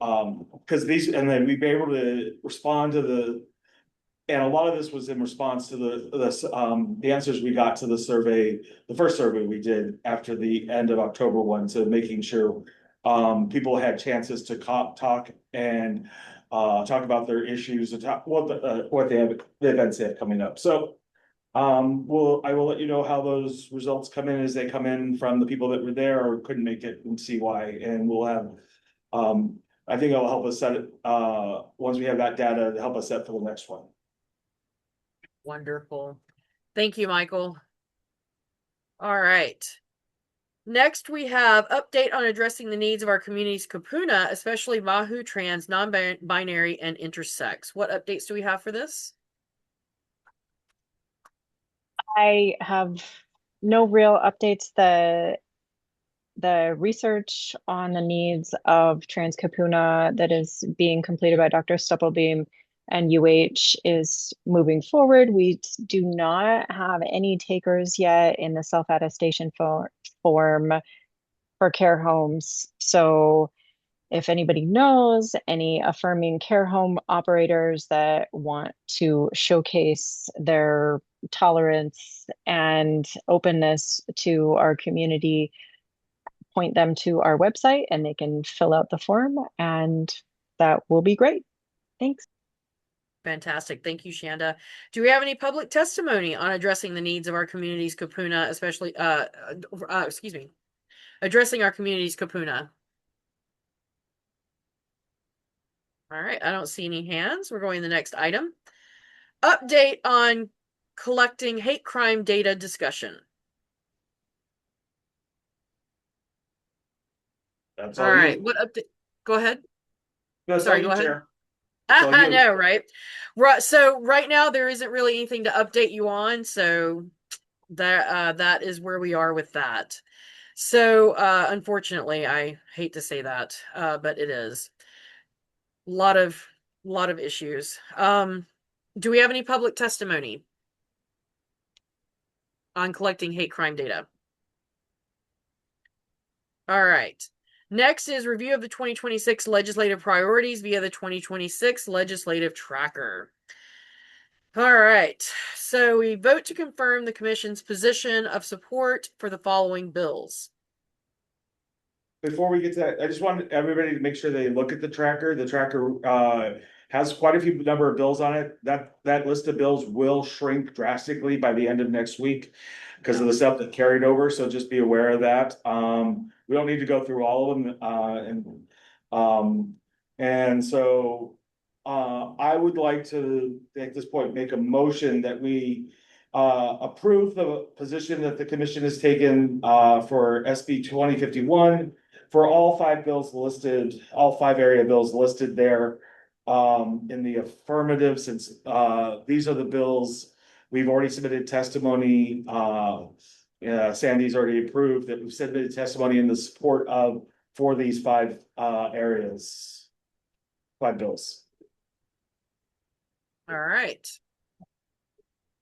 because and then we've been able to respond to and a lot of this was in response to the answers we got to the first survey we did after the end of October 1, so making sure people had chances to talk and talk about their issues and talk what the events they have coming up. So I will let you know how those results come in as they come in from the people that were there or couldn't make it, and see why. And we'll have I think it'll help us set it once we have that data to help us set for the next one. Wonderful. Thank you, Michael. All right. Next, we have update on addressing the needs of our community's kupuna, especially Mahu, trans, non-binary, and intersex. What updates do we have for this? I have no real updates. The research on the needs of trans kupuna that is being completed by Dr. Stuppelbeam and UH is moving forward. We do not have any takers yet in the self-attestation form for care homes. So if anybody knows any affirming care home operators that want to showcase their tolerance and openness to our community, point them to our website and they can fill out the form, and that will be great. Thanks. Fantastic. Thank you, Shanda. Do we have any public testimony on addressing the needs of our community's kupuna, especially, addressing our community's kupuna? All right, I don't see any hands. We're going to the next item. Update on collecting hate crime data discussion. That's all right. What update? Go ahead. No, sorry, go ahead. I know, right? Right. So right now there isn't really anything to update you on. So that is where we are with that. So unfortunately, I hate to say that, but it is a lot of issues. Do we have any public testimony on collecting hate crime data? All right. Next is review of the 2026 legislative priorities via the 2026 legislative tracker. All right. So we vote to confirm the commission's position of support for the following bills. Before we get to that, I just want everybody to make sure they look at the tracker. The tracker has quite a few number of bills on it. That list of bills will shrink drastically by the end of next week because of the stuff that carried over. So just be aware of that. We don't need to go through all of them. And so I would like to, at this point, make a motion that we approve the position that the commission has taken for SB 2051 for all 5 bills listed, all 5 area bills listed there in the affirmative, since these are the bills we've already submitted testimony. Sandy's already approved that we've submitted testimony in the support of for these 5 areas, 5 bills. All right.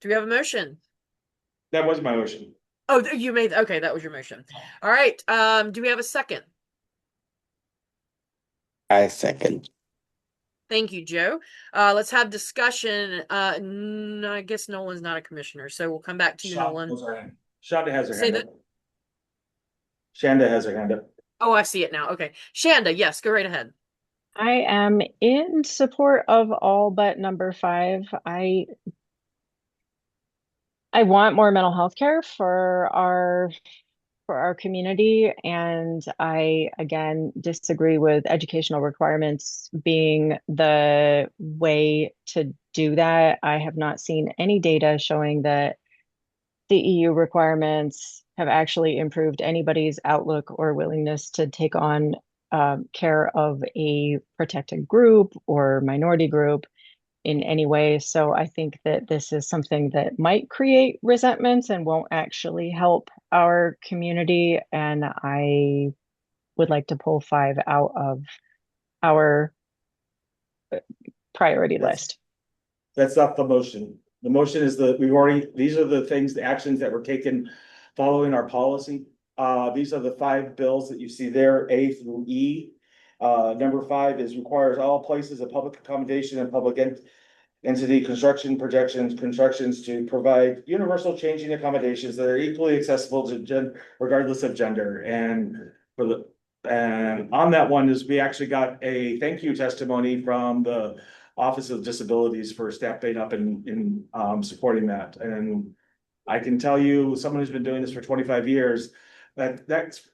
Do we have a motion? That was my motion. Oh, you made, okay, that was your motion. All right. Do we have a second? I second. Thank you, Joe. Let's have discussion. I guess Nolan's not a commissioner, so we'll come back to you, Nolan. Shonda has her Say hand that. up. Shanda has her hand up. Oh, I see it now. Okay. Shanda, yes, go right ahead. I am in support of all but number 5. I want more mental health care for our community, and I again disagree with educational requirements being the way to do that. I have not seen any data showing that the EU requirements have actually improved anybody's outlook or willingness to take on care of a protected group or minority group in any way. So I think that this is something that might create resentments and won't actually help our community. And I would like to pull 5 out of our priority list. That's not the motion. The motion is these are the things, the actions that were taken following our policy. These are the 5 bills that you see there, A through E. Number 5 is requires all places of public accommodation and public entity constructions to provide universal changing accommodations that are equally accessible to regardless of gender. And on that one is we actually got a thank you testimony from the Office of Disabilities for stepping up in supporting that. And I can tell you, someone who's been doing this for 25 years, that's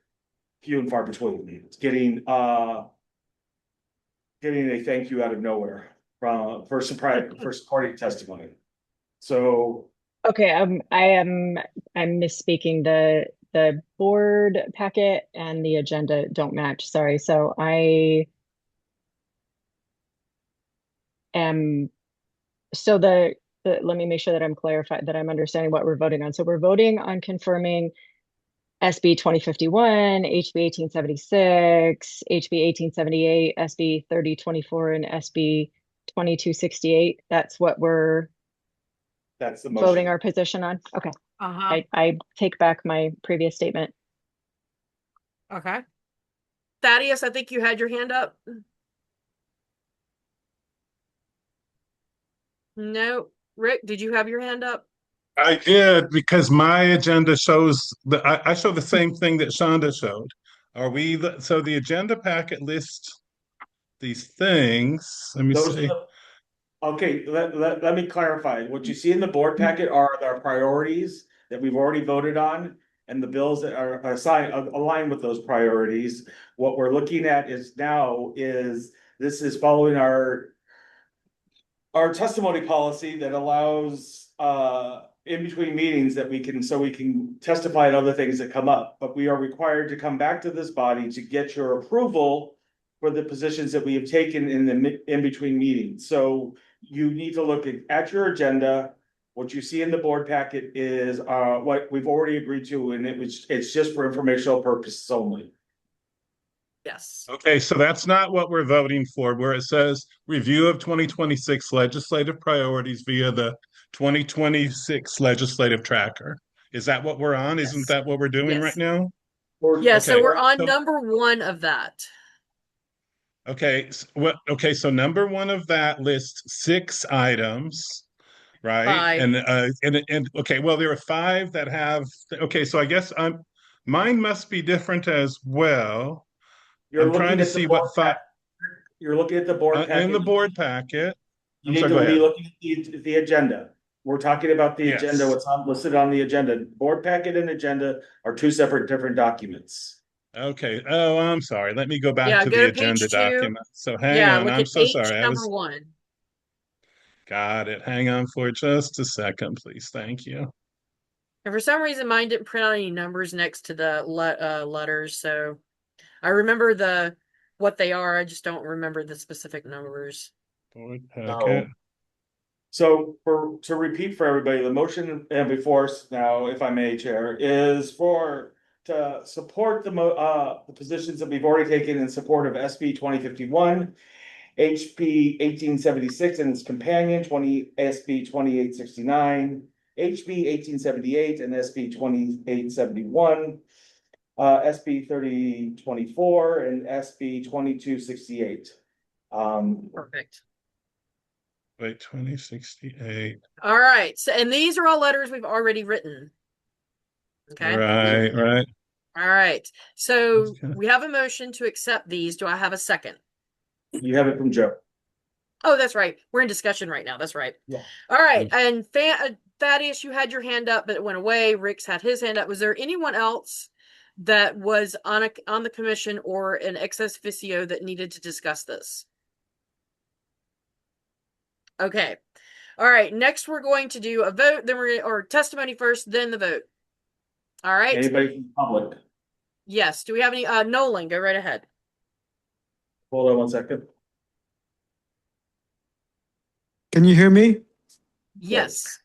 few and far between. It's getting a thank you out of nowhere for supporting testimony. So okay, I'm misspeaking. The board packet and the agenda don't match. Sorry. So I am let me make sure that I'm clarified, that I'm understanding what we're voting on. So we're voting on confirming SB 2051, HB 1876, HB 1878, SB 3024, and SB 2268. That's what that's the motion. Voting our position on. Okay. I take back my previous statement. Okay. Thaddeus, I think you had your hand up. No. Rick, did you have your hand up? I did, because my agenda shows I show the same thing that Shonda showed. So the agenda packet lists these things. Let me see. Okay, let me clarify. What you see in the board packet are our priorities that we've already voted on, and the bills that are aligned with those priorities. What we're looking at is this is following our testimony policy that allows in between meetings that we can testify on other things that come up, but we are required to come back to this body to get your approval for the positions that we have taken in between meetings. So you need to look at your agenda. What you see in the board packet is what we've already agreed to, and it's just for informational purposes only. Yes. Okay, so that's not what we're voting for, where it says review of 2026 legislative priorities via the 2026 legislative tracker. Is that what we're on? Isn't Yes. that what we're doing right Yes. now? Yeah, so Okay. we're on So, number 1 of that. okay, so number 1 of that lists 6 items, right? 5. And okay, well, there are 5 that have, okay, so I guess mine must be different as well. You're I'm trying looking to at the see board what 5 You're looking at the board in packet. the board packet. You I'm need sorry, to go be ahead. looking at the agenda. We're talking about the agenda, Yes. what's listed on the agenda. Board packet and agenda are 2 separate different documents. Okay. Oh, I'm sorry. Let me go back Yeah, to go the to agenda page 2. document. So hang Yeah, on. look I'm at so H sorry. number 1. Got it. Hang on for just a second, please. Thank you. And for some reason, mine didn't print out any numbers next to the letters, so I remember what they are. I just don't remember the specific numbers. Board packet. So to repeat for everybody, the motion before us now, if I may, Chair, is to support the positions that we've already taken in support of SB 2051, HP 1876 and its companion SB 2869, HB 1878 and SB 2871, SB 3024 and SB 2268. Perfect. Wait, 2068. All right. So, and these are all letters we've already written. Okay. Right. All right. So we have a motion to accept these. Do I have a second? You have it from Joe. Oh, that's right. We're in discussion right now. That's right. Yeah. All right. And Thaddeus, you had your hand up, but it went away. Rick's had his hand up. Was there anyone else that was on the commission or an ex officio that needed to discuss this? Okay. All right. Next, we're going to do a vote, then or testimony first, then the vote. All right. Anybody from the public? Yes. Do we have any? Nolan, go right ahead. Hold on one second. Can you hear me? Yes.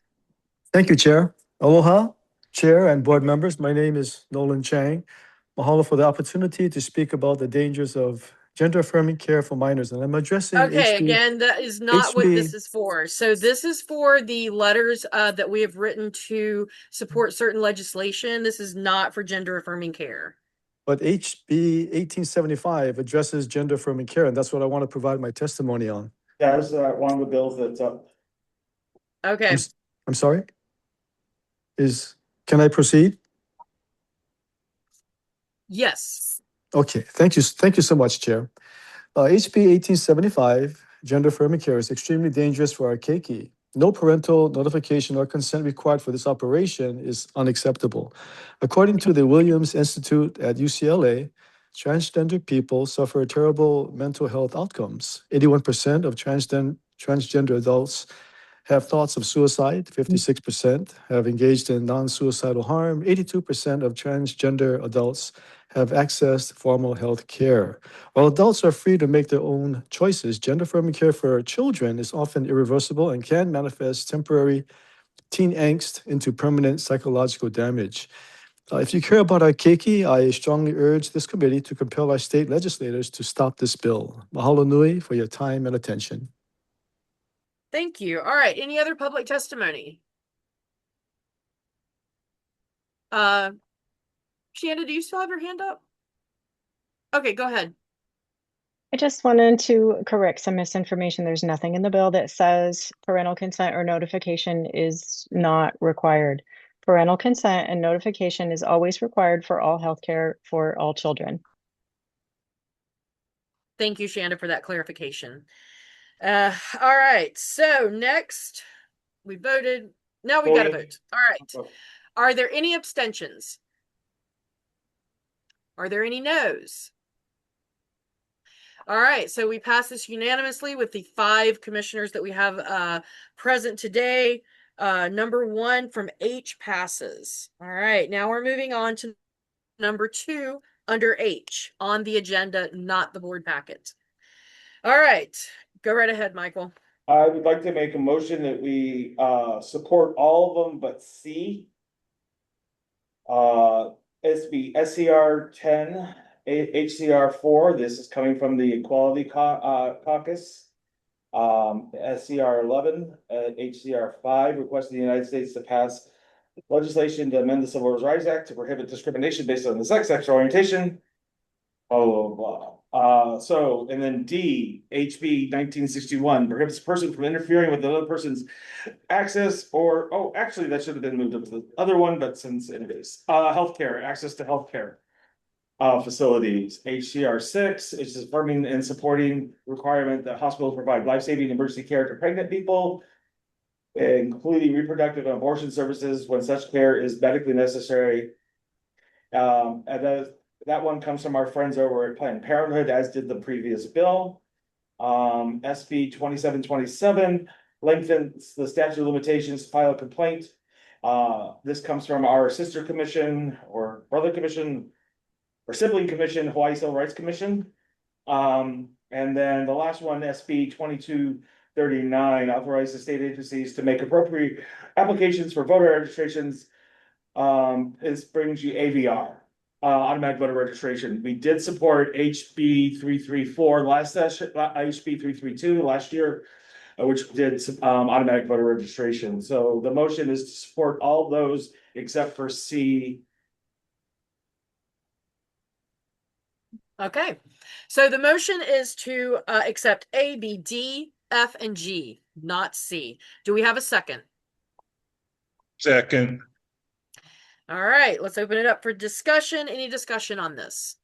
Thank you, Chair. Aloha, Chair and board members. My name is Nolan Chang. Mahalo for the opportunity to speak about the dangers of gender-affirming care for minors. And I'm addressing Okay, HB again, that is not what this is for. So this is for the letters that we have written to support certain legislation. This is not for gender-affirming care. But HB 1875 addresses gender-affirming care, and that's what I want to provide my testimony on. That is one of the bills that's up. Okay. I'm sorry? Can I proceed? Yes. Okay, thank you. Thank you so much, Chair. HB 1875, gender-affirming care, is extremely dangerous for our keiki. No parental notification or consent required for this operation is unacceptable. According to the Williams Institute at UCLA, transgender people suffer terrible mental health outcomes. 81% of transgender adults have thoughts of suicide, 56% have engaged in non-suicidal harm, 82% of transgender adults have accessed formal health care. While adults are free to make their own choices, gender-affirming care for children is often irreversible and can manifest temporary teen angst into permanent psychological damage. If you care about our keiki, I strongly urge this committee to compel our state legislators to stop this bill. Mahalo nui for your time and attention. Thank you. All right. Any other public testimony? Shanda, do you still have your hand up? Okay, go ahead. I just wanted to correct some misinformation. There's nothing in the bill that says parental consent or notification is not required. Parental consent and notification is always required for all healthcare for all children. Thank you, Shanda, for that clarification. All right. So next, we voted. Now we got to vote. All right. Are there any abstentions? Are there any no's? All right. So we pass this unanimously with the 5 commissioners that we have present today. Number 1 from H passes. All right. Now we're moving on to number 2 under H on the agenda, not the board packet. All right. Go right ahead, Michael. I would like to make a motion that we support all of them but C. SB SCR 10 HCR 4, this is coming from the Equality Caucus. SCR 11, HCR 5, requesting the United States to pass legislation to amend the Civil Rights Act to prohibit discrimination based on the sex, sexual orientation. Blah, blah, blah. So, and then D, HB 1961, prohibits a person from interfering with another person's access or, oh, actually, that should have been moved up to the other one, but since it is, healthcare, access to healthcare facilities. HCR 6 is affirming and supporting requirement that hospitals provide life-saving emergency care to pregnant people, including reproductive and abortion services when such care is medically necessary. And that one comes from our friends over at Planned Parenthood, as did the previous bill. SB 2727 lengthens the statute of limitations to file a complaint. This comes from our sister commission or brother commission or sibling commission, Hawaii Civil Rights Commission. And then the last one, SB 2239, authorizes the state agencies to make appropriate applications for voter registrations. This brings you AVR, automatic voter registration. We did support HB 334 last session, HB 332 last year, which did automatic voter registration. So the motion is to support all those except for C. Okay, so the motion is to accept A, B, D, F, and G, not C. Do we have a second? Second. All right, let's open it up for discussion. Any discussion on this?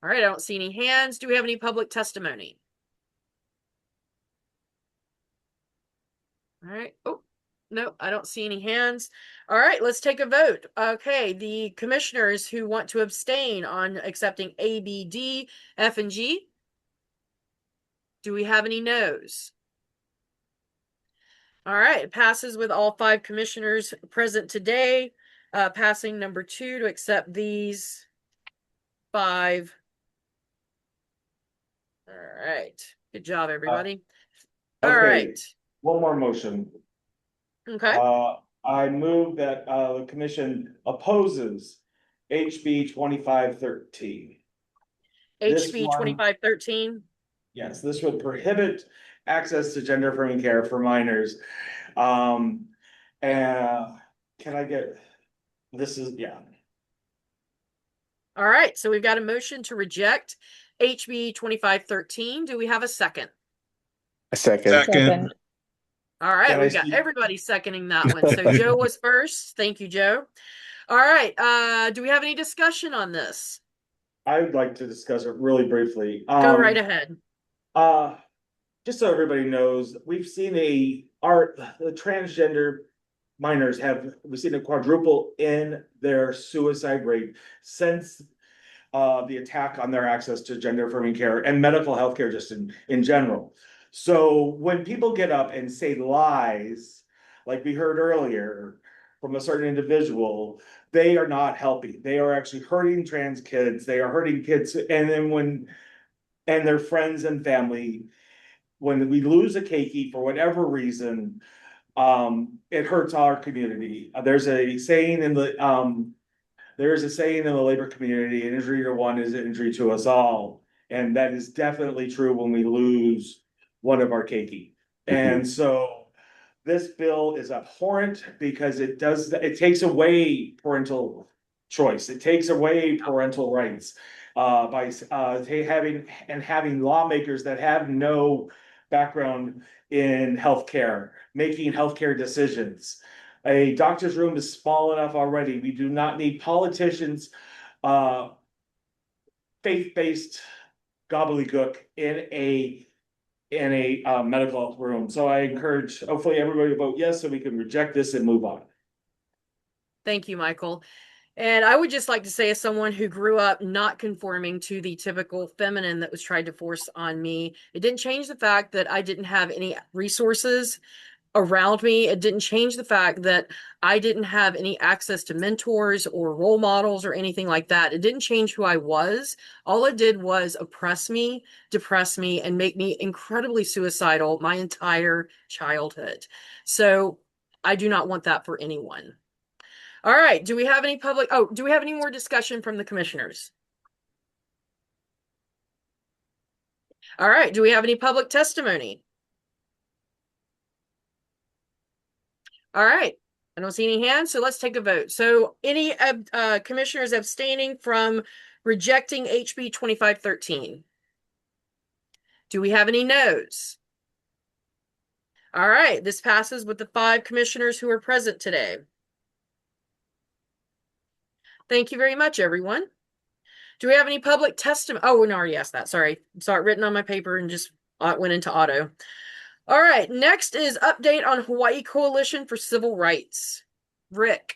All right, I don't see any hands. Do we have any public testimony? All right. Oh, no, I don't see any hands. All right, let's take a vote. Okay, the commissioners who want to abstain on accepting A, B, D, F, and G. Do we have any no's? All right, it passes with all 5 commissioners present today. Passing number 2 to accept these 5. All right, good job, everybody. All right. One more motion. Okay. I move that the commission opposes HB 2513. HB 2513. Yes, this would prohibit access to gender affirming care for minors. And can I get, this is, yeah. All right, so we've got a motion to reject HB 2513. Do we have a second? A second. Second. All right, we've got everybody seconding that one. So Joe was first. Thank you, Joe. All right, do we have any discussion on this? I would like to discuss it really briefly. Go right ahead. Just so everybody knows, we've seen the transgender minors we've seen a quadruple in their suicide rate since the attack on their access to gender affirming care and medical health care just in general. So when people get up and say lies, like we heard earlier from a certain individual, they are not helping. They are actually hurting trans kids. They are hurting kids. And then and their friends and family, when we lose a keiki for whatever reason, it hurts our community. There's a saying in the labor community, an injury to one is an injury to us all. And that is definitely true when we lose one of our keiki. And so this bill is abhorrent because it takes away parental choice. It takes away parental rights by having lawmakers that have no background in healthcare, making healthcare decisions. A doctor's room is small enough already. We do not need politicians, faith-based gobbledygook in a medical room. So I encourage, hopefully everybody to vote yes, so we can reject this and move on. Thank you, Michael. And I would just like to say, as someone who grew up not conforming to the typical feminine that was tried to force on me, it didn't change the fact that I didn't have any resources around me. It didn't change the fact that I didn't have any access to mentors or role models or anything like that. It didn't change who I was. All it did was oppress me, depress me, and make me incredibly suicidal my entire childhood. So I do not want that for anyone. All right. Do we have any do we have any more discussion from the commissioners? All right. Do we have any public testimony? All right. I don't see any hands, so let's take a vote. So any commissioners abstaining from rejecting HB 2513? Do we have any noes? All right. This passes with the 5 commissioners who are present today. Thank you very much, everyone. Do we have any public testimony? Oh, we already asked that. Sorry. Saw it written on my paper and just went into auto. All right. Next is update on Hawaii Coalition for Civil Rights. Rick.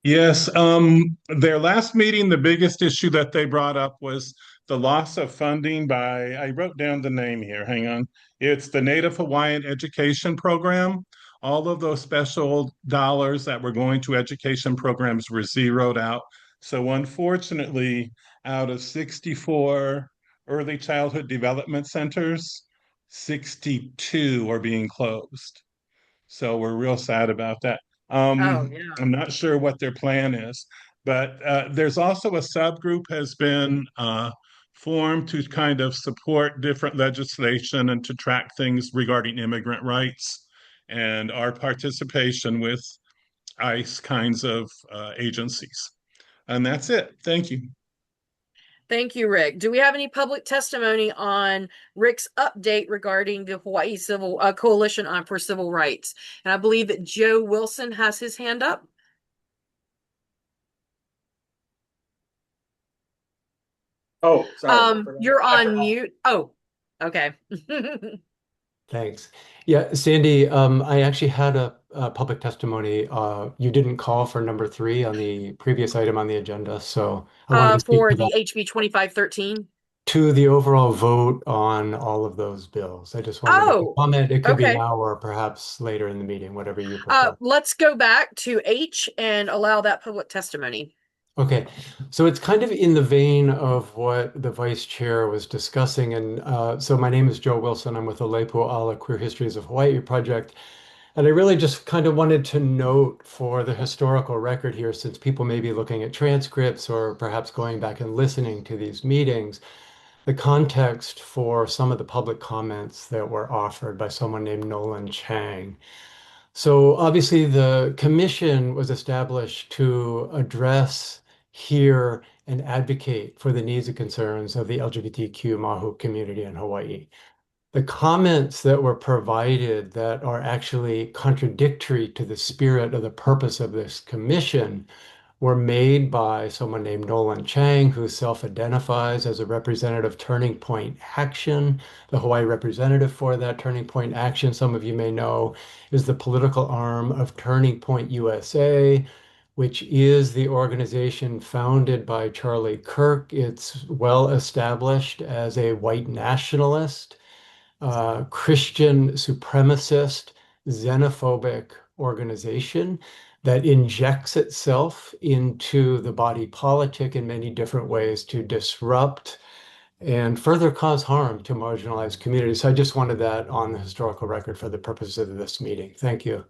Yes, their last meeting, the biggest issue that they brought up was the loss of funding by, I wrote down the name here, hang on. It's the Native Hawaiian Education Program. All of those special dollars that were going to education programs were zeroed out. So unfortunately, out of 64 early childhood development centers, 62 are being closed. So we're real sad about that. Oh, yeah. I'm not sure what their plan is, but there's also a subgroup has been formed to kind of support different legislation and to track things regarding immigrant rights and our participation with ICE kinds of agencies. And that's it. Thank you. Thank you, Rick. Do we have any public testimony on Rick's update regarding the Hawaii Civil Coalition for Civil Rights? And I believe that Joe Wilson has his hand up. Oh, sorry. You're on mute. Oh, okay. Thanks. Yeah, Sandy, I actually had a public testimony. You didn't call for number 3 on the previous item on the agenda, so I wanted to speak for to the that, HB 2513. to the overall vote on all of those bills. I just wanted to comment. It could be okay. now or perhaps later in the meeting, whatever you prefer. Let's go back to H and allow that public testimony. Okay, so it's kind of in the vein of what the vice chair was discussing. And so my name is Joe Wilson. I'm with the Leipo Ala Queer Histories of Hawaii project. And I really just kind of wanted to note for the historical record here, since people may be looking at transcripts or perhaps going back and listening to these meetings, the context for some of the public comments that were offered by someone named Nolan Chang. So obviously the commission was established to address, hear, and advocate for the needs and concerns of the LGBTQ Mahu community in Hawaii. The comments that were provided that are actually contradictory to the spirit of the purpose of this commission were made by someone named Nolan Chang, who self-identifies as a representative of Turning Point Action. The Hawaii representative for that Turning Point Action, some of you may know, is the political arm of Turning Point USA, which is the organization founded by Charlie Kirk. It's well established as a white nationalist, Christian supremacist, xenophobic organization that injects itself into the body politic in many different ways to disrupt and further cause harm to marginalized communities. So I just wanted that on the historical record for the purposes of this meeting. Thank you.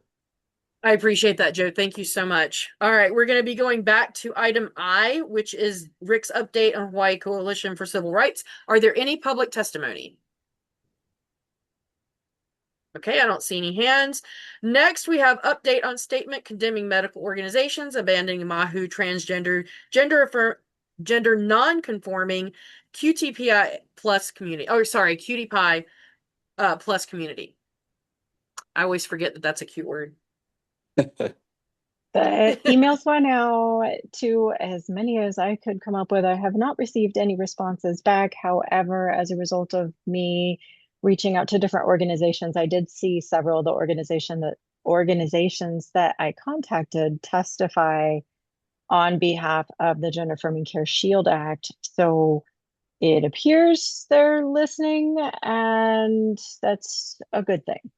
I appreciate that, Joe. Thank you so much. All right, we're going to be going back to item I, which is Rick's update on Hawaii Coalition for Civil Rights. Are there any public testimony? Okay, I don't see any hands. Next, we have update on statement condemning medical organizations abandoning Mahu transgender, gender non-conforming QTPI plus community. Oh, sorry, QTPI plus community. I always forget that that's a cute word. The emails went out to as many as I could come up with. I have not received any responses back. However, as a result of me reaching out to different organizations, I did see several of the organizations that I contacted testify on behalf of the Gender Affirming Care Shield Act. So it appears they're listening, and that's a good thing.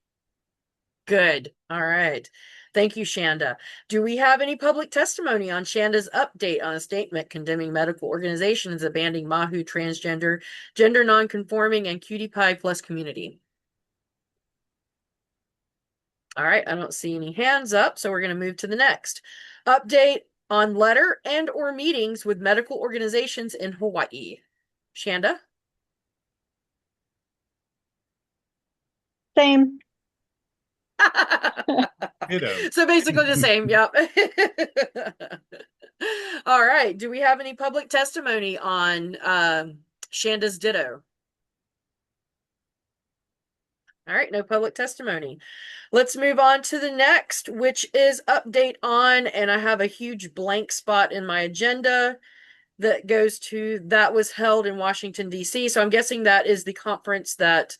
Good. All right. Thank you, Shanda. Do we have any public testimony on Shanda's update on a statement condemning medical organizations abandoning Mahu transgender, gender nonconforming, and QTPI plus community? All right, I don't see any hands up, so we're going to move to the next. Update on letter and or meetings with medical organizations in Hawaii. Shanda? Same. So basically the same. Yep. All right. Do we have any public testimony on Shanda's ditto? All right, no public testimony. Let's move on to the next, which is update on, and I have a huge blank spot in my agenda that goes to that was held in Washington, D.C. So I'm guessing that is the conference that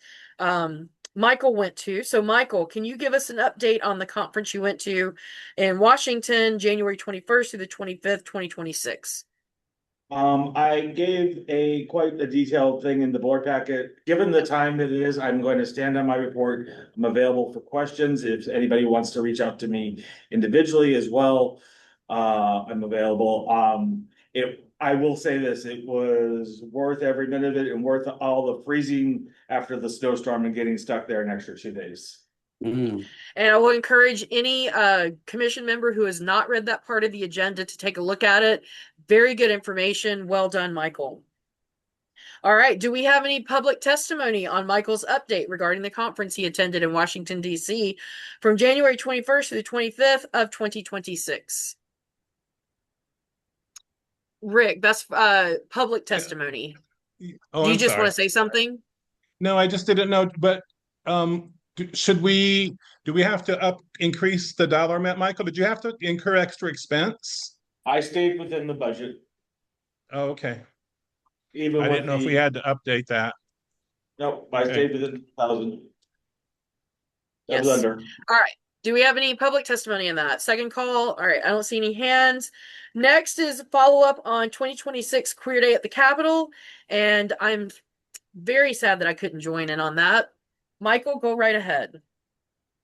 Michael went to. So Michael, can you give us an update on the conference you went to in Washington, January 21st through the 25th, 2026? I gave quite a detailed thing in the board packet. Given the time that it is, I'm going to stand on my report. I'm available for questions. If anybody wants to reach out to me individually as well, I'm available. I will say this, it was worth every minute of it and worth all the freezing after the snowstorm and getting stuck there an extra 2 days. And I will encourage any commission member who has not read that part of the agenda to take a look at it. Very good information. Well done, Michael. All right. Do we have any public testimony on Michael's update regarding the conference he attended in Washington, D.C. from January 21st to the 25th of 2026? Rick, that's public testimony. Oh, Do you I'm just sorry. want to say something? No, I just didn't know, but do we have to increase the dollar amount, Michael? Did you have to incur extra expense? I stayed within the budget. Oh, okay. Even I with didn't know if we had to update that. Nope, I stayed within 1,000. That was Yes. under. All right. Do we have any public testimony in that? Second call. All right. I don't see any hands. Next is follow up on 2026 Queer Day at the Capitol. And I'm very sad that I couldn't join in on that. Michael, go right ahead.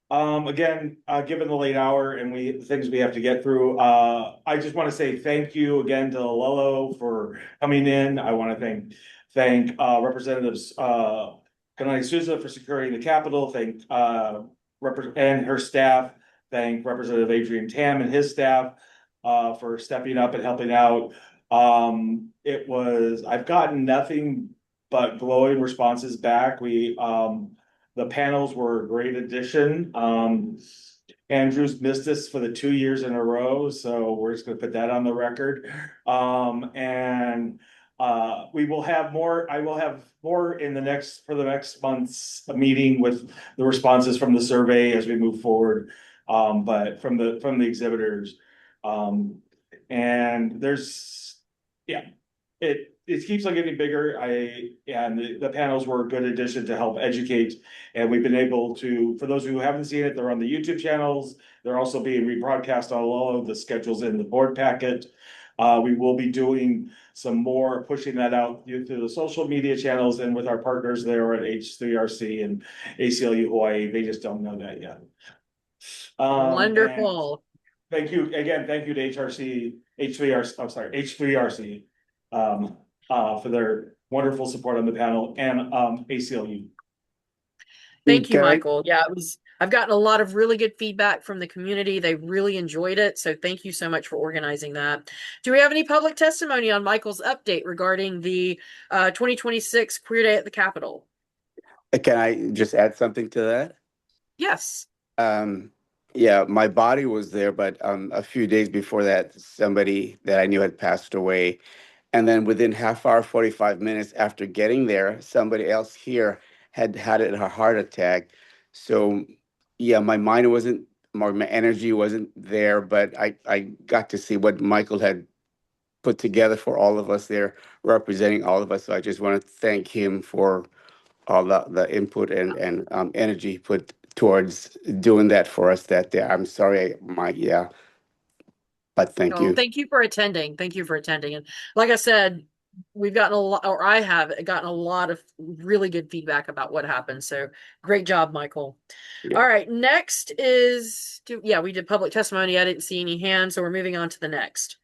Again, given the late hour and the things we have to get through, I just want to say thank you again to Lello for coming in. I want to thank Representatives Kanani Souza for securing the Capitol. Thank and her staff. Thank Representative Adrian Tam and his staff for stepping up and helping out. I've gotten nothing but glowing responses back. The panels were a great addition. Andrew's missed us for the 2 years in a row, so we're just gonna put that on the record. We will have more, I will have more for the next month's meeting with the responses from the survey as we move forward. But from the exhibitors. And there's, yeah, it keeps on getting bigger. The panels were a good addition to help educate. And we've been able to, for those who haven't seen it, they're on the YouTube channels. They're also being rebroadcast on all of the schedules in the board packet. We will be doing some more, pushing that out through the social media channels and with our partners there at H3RC and ACLU Hawaii. They just don't know that yet. Wonderful. Thank you again. Thank you to H3RC for their wonderful support on the panel and ACLU. Thank you, Michael. Yeah, I've gotten a lot of really good feedback from the community. They really enjoyed it. So thank you so much for organizing that. Do we have any public testimony on Michael's update regarding the 2026 Queer Day at the Capitol? Can I just add something to that? Yes. Yeah, my body was there, but a few days before that, somebody that I knew had passed away. And then within half hour, 45 minutes after getting there, somebody else here had a heart attack. So yeah, my mind wasn't, my energy wasn't there, but I got to see what Michael had put together for all of us there, representing all of us. So I just want to thank him for all the input and energy he put towards doing that for us that day. I'm sorry, but thank you. Thank you for attending. Thank you for attending. And like I said, we've gotten a lot, or I have gotten a lot of really good feedback about what happened. So great job, Michael. Yeah. All right. Next is, we did public testimony. I didn't see any hands, so we're moving on to the next.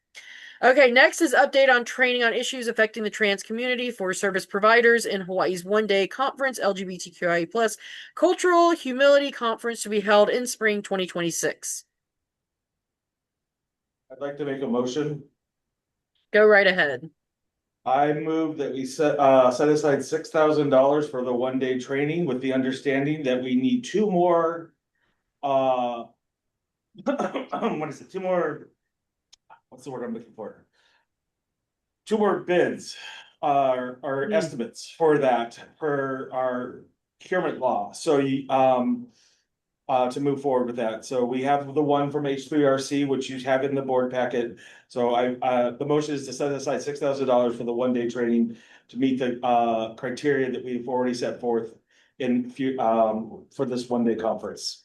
Okay, next is update on training on issues affecting the trans community for service providers in Hawaii's one-day conference, LGBTQIA+ Cultural Humility Conference, to be held in spring 2026. I'd like to make a motion. Go right ahead. I move that we set aside $6,000 for the 1-day training with the understanding that we need two more, what is it? What's the word I'm looking for? Two more bids, or estimates for that, for our procurement law. So to move forward with that. So we have the one from H3RC, which you have in the board packet. So the motion is to set aside $6,000 for the 1-day training to meet the criteria that we've already set forth for this 1-day conference.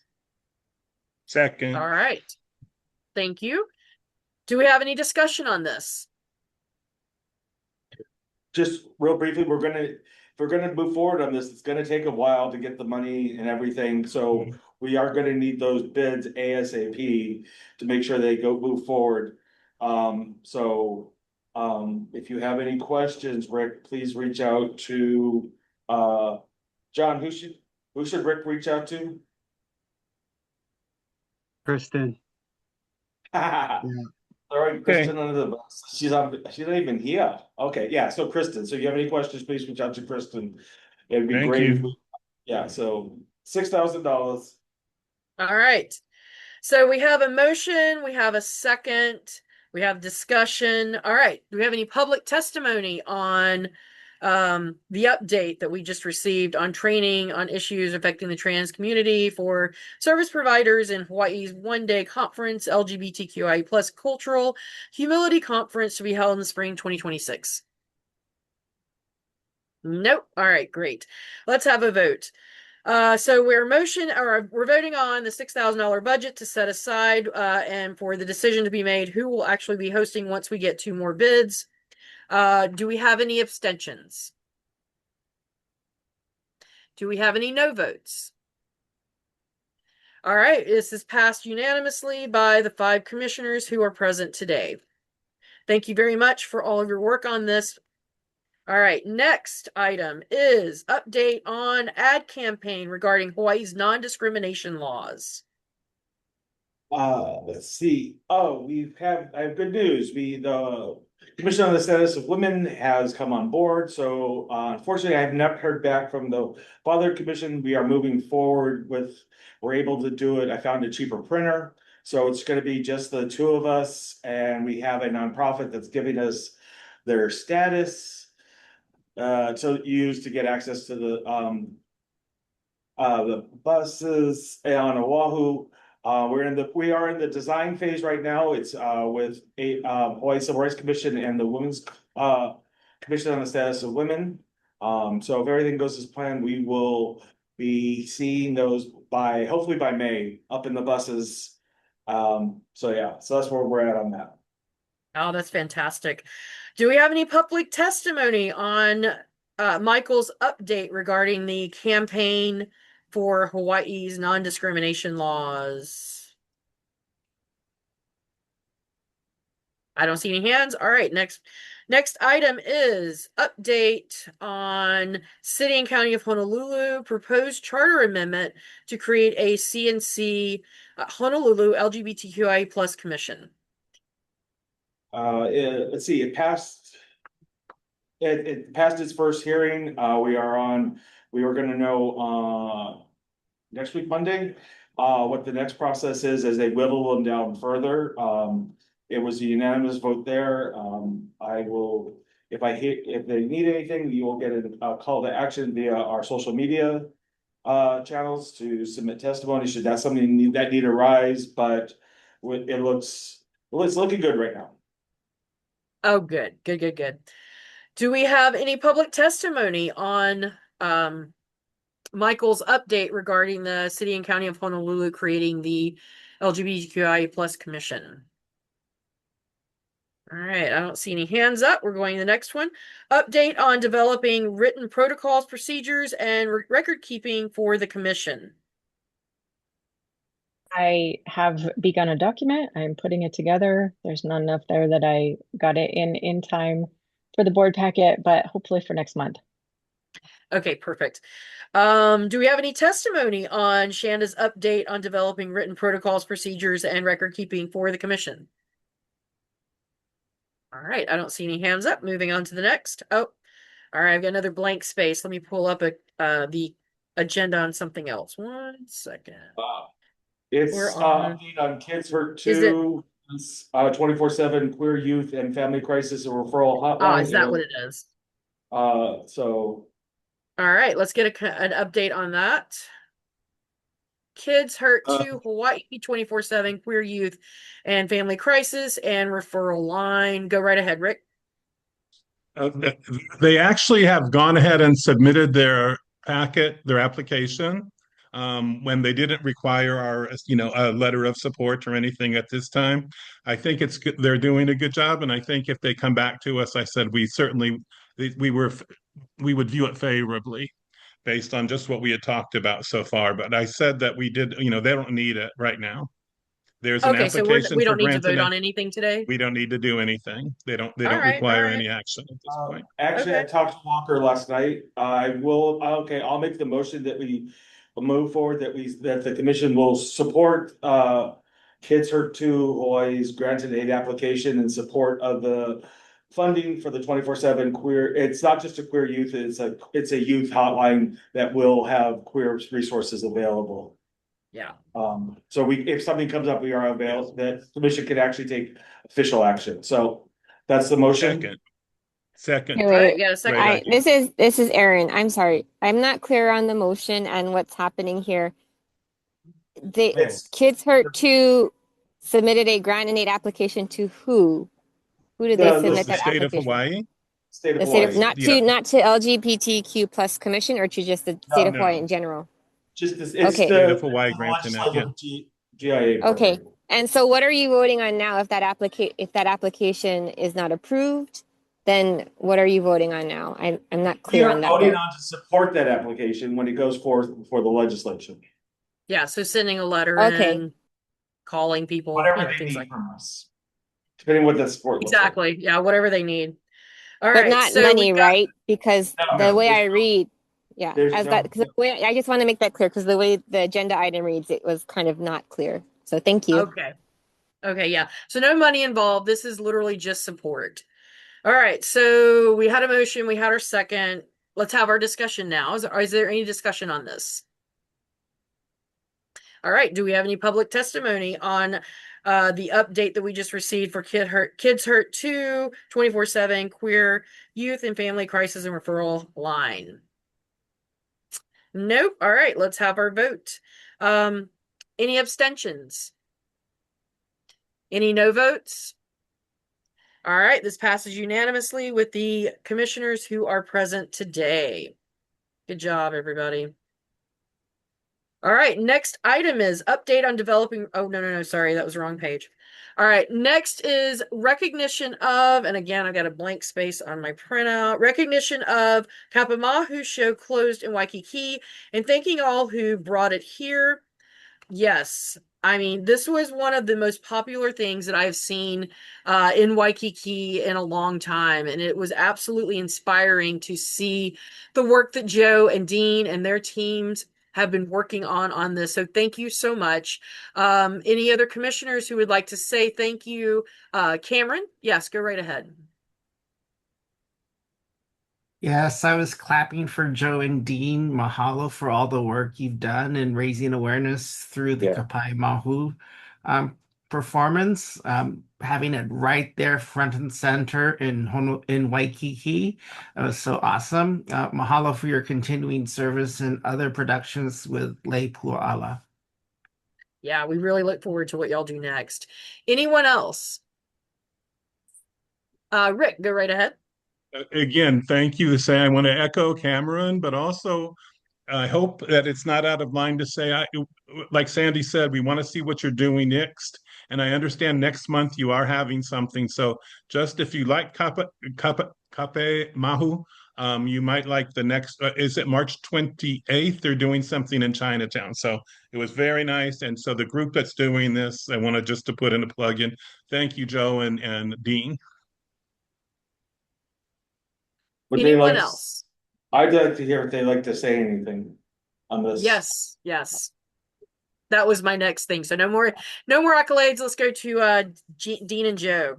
Second. All right. Thank you. Do we have any discussion on this? Just real briefly, if we're gonna move forward on this, it's gonna take a while to get the money and everything, so we are gonna need those bids ASAP to make sure they move forward. If you have any questions, Rick, please reach out to, John, who should Rick reach out to? Kristen. Throwing Kristen under the bus. She's not even here. Okay, yeah, so Kristen, so if you have any questions, please reach out to Kristen. It'd be Thank great. you. So $6,000. All right. So we have a motion, we have a second, we have discussion. All right. Do we have any public testimony on the update that we just received on training on issues affecting the trans community for service providers in Hawaii's 1-day conference, LGBTQI plus cultural humility conference to be held in the spring 2026? Nope. All right, great. Let's have a vote. So we're voting on the $6,000 budget to set aside and for the decision to be made who will actually be hosting once we get 2 more bids. Do we have any abstentions? Do we have any no votes? All right, this is passed unanimously by the 5 commissioners who are present today. Thank you very much for all of your work on this. All right, next item is update on ad campaign regarding Hawaii's non-discrimination laws. Let's see. Oh, I have good news. The Commission on the Status of Women has come on board. So unfortunately, I have not heard back from the Father Commission. We are moving forward we're able to do it. I found a cheaper printer. So it's going to be just the 2 of us, and we have a nonprofit that's giving us their status to use to get access to the buses on Oahu. We are in the design phase right now. It's with Hawaii Civil Rights Commission and the Women's Commission on the Status of Women. So if everything goes as planned, we will be seeing those hopefully by May up in the buses. So that's where we're at on that. Oh, that's fantastic. Do we have any public testimony on Michael's update regarding the campaign for Hawaii's non-discrimination laws? I don't see any hands. All right, next item is update on City and County of Honolulu proposed charter amendment to create a CNC Honolulu LGBTQI plus commission. Let's see, it passed its first hearing. We were gonna know next week, Monday, what the next process is as they whittle them down further. It was a unanimous vote there. If they need anything, you will get a call to action via our social media channels to submit testimony should that something that need arise, but it's looking good right now. Oh, good. Do we have any public testimony on Michael's update regarding the City and County of Honolulu creating the LGBTQI plus commission? All right, I don't see any hands up. We're going to the next one. Update on developing written protocols, procedures, and record keeping for the commission. I have begun a document. I'm putting it together. There's not enough there that I got it in time for the board packet, but hopefully for next month. Okay, perfect. Do we have any testimony on Shanda's update on developing written protocols, procedures, and record keeping for the commission? All right, I don't see any hands up. Moving on to the next. Oh, all right, I've got another blank space. Let me pull up the agenda on something else. 1 second. It's We're on. update on Kids Hurt Is it? 2, 24/7 queer youth and family crisis and referral Ah, hotline. is that what it is? So All right, let's get an update on that. Kids Hurt 2 Hawaii 24/7 queer youth and family crisis and referral line. Go right ahead, Rick. They actually have gone ahead and submitted their packet, their application, when they didn't require our, a letter of support or anything at this time. I think it's good. They're doing a good job, and I think if they come back to us, I said we certainly we would view it favorably based on just what we had talked about so far. But I said that we did, they don't need it right now. There's an Okay, so application we for don't need to granting vote it. on anything today. We don't need to do anything. They All don't right, all require right. any action at this point. actually, I Okay. talked to Walker last night. I'll make the motion that we move forward, that the commission will support Kids Hurt 2 Hawaii's granted aid application in support of the funding for the 24/7 queer. It's not just a queer youth, it's a youth hotline that will have queer resources available. Yeah. So if something comes up, we are available, that commission can actually take official action. So that's the motion. Second. Okay, All right, wait. yeah, a second. Great idea. This is Erin. I'm sorry. I'm not clear on the motion and what's happening here. The Yes. Kids Hurt 2 submitted a grant and aid application to who? Who did they submit The that state of application? Hawaii. State of The state of Hawaii. not to LGBTQ plus commission or to just the state of Hawaii No. in general? Just this, Okay. it's State of the Hawaii granting it. Yeah. GIA. Okay. program. And so what are you voting on now if that application is not approved? Then what are you voting on now? I'm not We clear are on that voting vote. on to support that application when it goes forth before the legislature. Yeah, so sending a letter Okay. in, calling people, Whatever they things need like from us. Depending what that support looks like. exactly. Yeah, whatever they need. All But right, not so money, we've got right? Because the way I there's read, yeah, there's as no- that, because the way I just want to make that clear because the way the agenda item reads, it was kind of not clear. So thank you. okay. Okay, yeah. So no money involved. This is literally just support. All right, so we had a motion, we had our second. Let's have our discussion now. Is there any discussion on this? All right, do we have any public testimony on the update that we just received for Kids Hurt 2 24/7 queer youth and family crisis and referral line? Nope. All right, let's have our vote. Any abstentions? Any no votes? All right, this passes unanimously with the commissioners who are present today. Good job, everybody. All right, next item is update on developing. Oh, no, sorry, that was the wrong page. All right, next is recognition of, and again, I've got a blank space on my printout. Recognition of Kapamahu show closed in Waikiki and thanking all who brought it here. Yes, I mean, this was one of the most popular things that I've seen in Waikiki in a long time. And it was absolutely inspiring to see the work that Joe and Dean and their teams have been working on this. So thank you so much. Any other commissioners who would like to say thank you? Cameron? Yes, go right ahead. Yes, I was clapping for Joe and Dean. Mahalo for all the work you've done in raising awareness through the Kapai Mahu performance, having it right there front and center in Waikiki. It was so awesome. Mahalo for your continuing service in other productions with Le Puala. Yeah, we really look forward to what y'all do next. Anyone else? Rick, go right ahead. Again, thank you to say I want to echo Cameron, but also I hope that it's not out of line to say, like Sandy said, we want to see what you're doing next. And I understand next month you are having something. So just if you like Kape Mahu, you might like the next, is it March 28th? They're doing something in Chinatown. So it was very nice. And so the group that's doing this, I wanted just to put in a plug in. Thank you, Joe and Dean. Anyone else? I'd like to hear if they'd like to say anything on this. Yes. That was my next thing. So no more accolades. Let's go to Dean and Joe.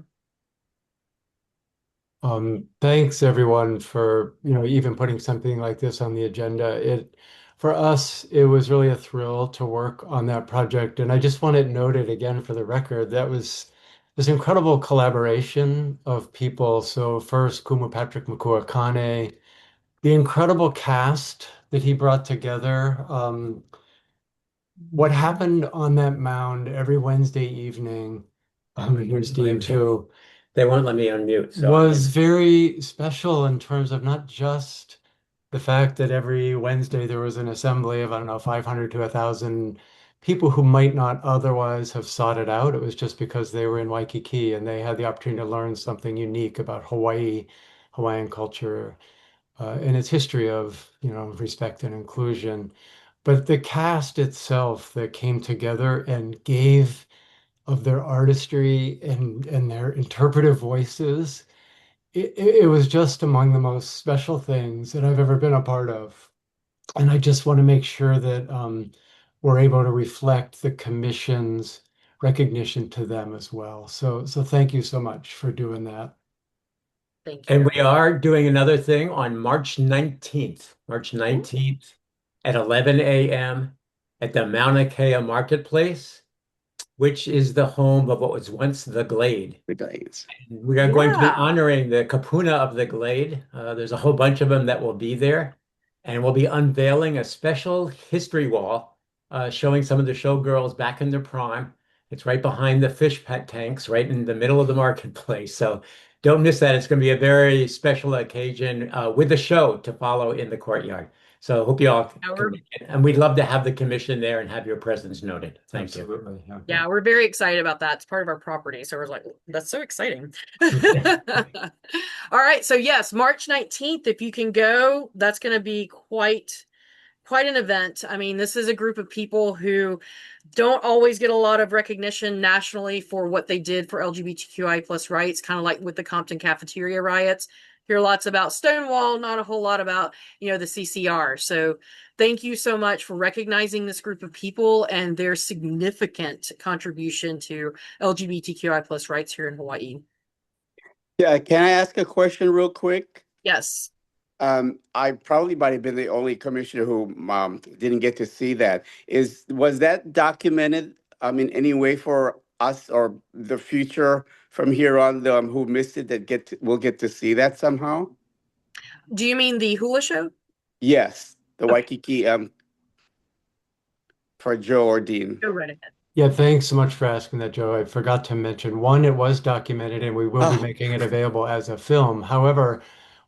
Thanks everyone for, even putting something like this on the agenda. For us, it was really a thrill to work on that project. And I just want it noted again for the record, that was this incredible collaboration of people. So first, Kumu Patrick Makuakane, the incredible cast that he brought together. What happened on that mound every Wednesday evening, here's Dean too, They won't let me unmute, so was very special in terms of not just the fact that every Wednesday there was an assembly of, I don't know, 500 to 1,000 people who might not otherwise have sought it out. It was just because they were in Waikiki and they had the opportunity to learn something unique about Hawaii, Hawaiian culture, and its history of, respect and inclusion. But the cast itself that came together and gave of their artistry and their interpretive voices, it was just among the most special things that I've ever been a part of. And I just want to make sure that we're able to reflect the commission's recognition to them as well. So thank you so much for doing that. Thank you. and we are doing another thing on March 19th, at 11 a.m. at the Mauna Kea Marketplace, which is the home of what was once the Glade. The guys. We are going to be Yeah. honoring the kapuna of the Glade. There's a whole bunch of them that will be there. And we'll be unveiling a special history wall showing some of the showgirls back in their prime. It's right behind the fish pet tanks, right in the middle of the marketplace. So don't miss that. It's going to be a very special occasion with a show to follow in the courtyard. So hope you all can make it. And we'd love to have the commission there and have your presence noted. Thank you. Absolutely. Yeah, we're very excited about that. It's part of our property. So we're like, that's so exciting. All right. So yes, March 19th, if you can go, that's going to be quite an event. I mean, this is a group of people who don't always get a lot of recognition nationally for what they did for LGBTQI plus rights, kind of like with the Compton cafeteria riots. Hear lots about Stonewall, not a whole lot about, the CCR. So thank you so much for recognizing this group of people and their significant contribution to LGBTQI plus rights here in Hawaii. Yeah, can I ask a question real quick? Yes. I probably might have been the only commissioner who didn't get to see that. Was that documented in any way for us or the future from here on, who missed it that will get to see that somehow? Do you mean the hula show? Yes, the Waikiki for Joe or Dean. Go right ahead. Yeah, thanks so much for asking that, Joe. I forgot to mention, one, it was documented and we will be making it available as a film. However,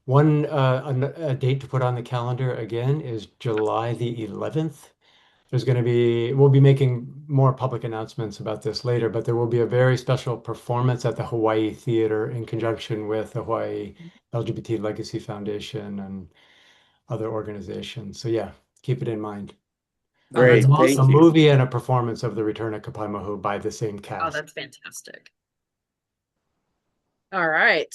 a date to put on the calendar again is July the 11th. We'll be making more public announcements about this later, but there will be a very special performance at the Hawaii Theater in conjunction with the Hawaii LGBT Legacy Foundation and other organizations. So yeah, keep it in mind. Great, awesome. thank you. A movie and a performance of The Return of Kapaimahu by the same Oh, cast. that's fantastic. All right.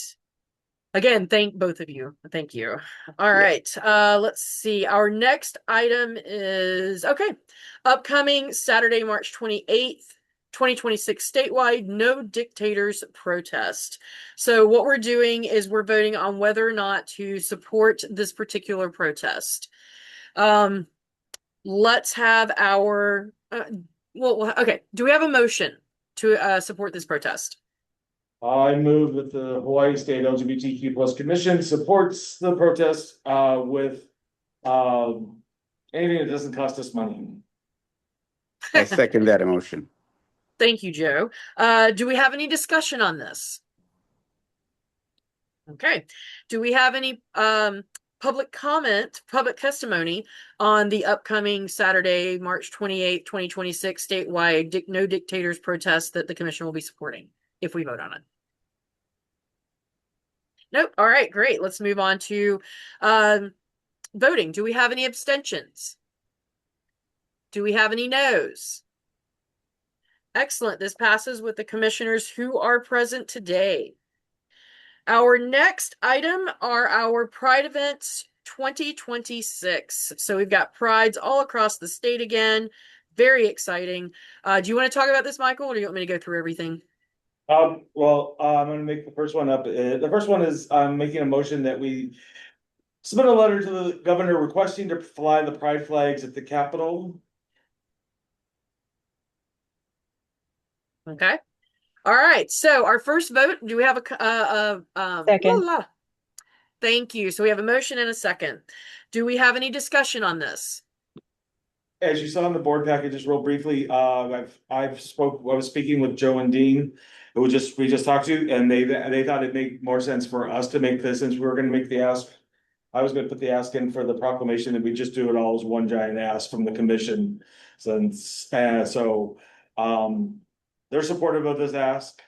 Again, thank both of you. Thank you. All right. Let's see. Our next item is upcoming Saturday, March 28th, 2026 statewide No Dictators protest. So what we're doing is we're voting on whether or not to support this particular protest. Let's have our do we have a motion to support this protest? I move that the Hawaii State LGBTQ plus Commission supports the protest with anything that doesn't cost us money. I second that emotion. Thank you, Joe. Do we have any discussion on this? Okay. Do we have any public comment, public testimony on the upcoming Saturday, March 28th, 2026 statewide No Dictators protest that the commission will be supporting if we vote on it? Nope. All right, great. Let's move on to voting. Do we have any abstentions? Do we have any no's? Excellent. This passes with the commissioners who are present today. Our next item are our Pride events 2026. So we've got prides all across the state again. Very exciting. Do you want to talk about this, Michael, or do you want me to go through everything? I'm gonna make the first one up. The first one is I'm making a motion that we submit a letter to the governor requesting to fly the pride flags at the Capitol. Okay. All right. So our first vote, do we have Second. Thank you. So we have a motion and a second. Do we have any discussion on this? As you saw in the board package, just real briefly, I was speaking with Joe and Dean, who we just talked to, and they thought it'd make more sense for us to make this, since we were gonna make the ask. I was gonna put the ask in for the proclamation, and we just do it all as one giant ask from the commission. Since, they're supportive of this ask.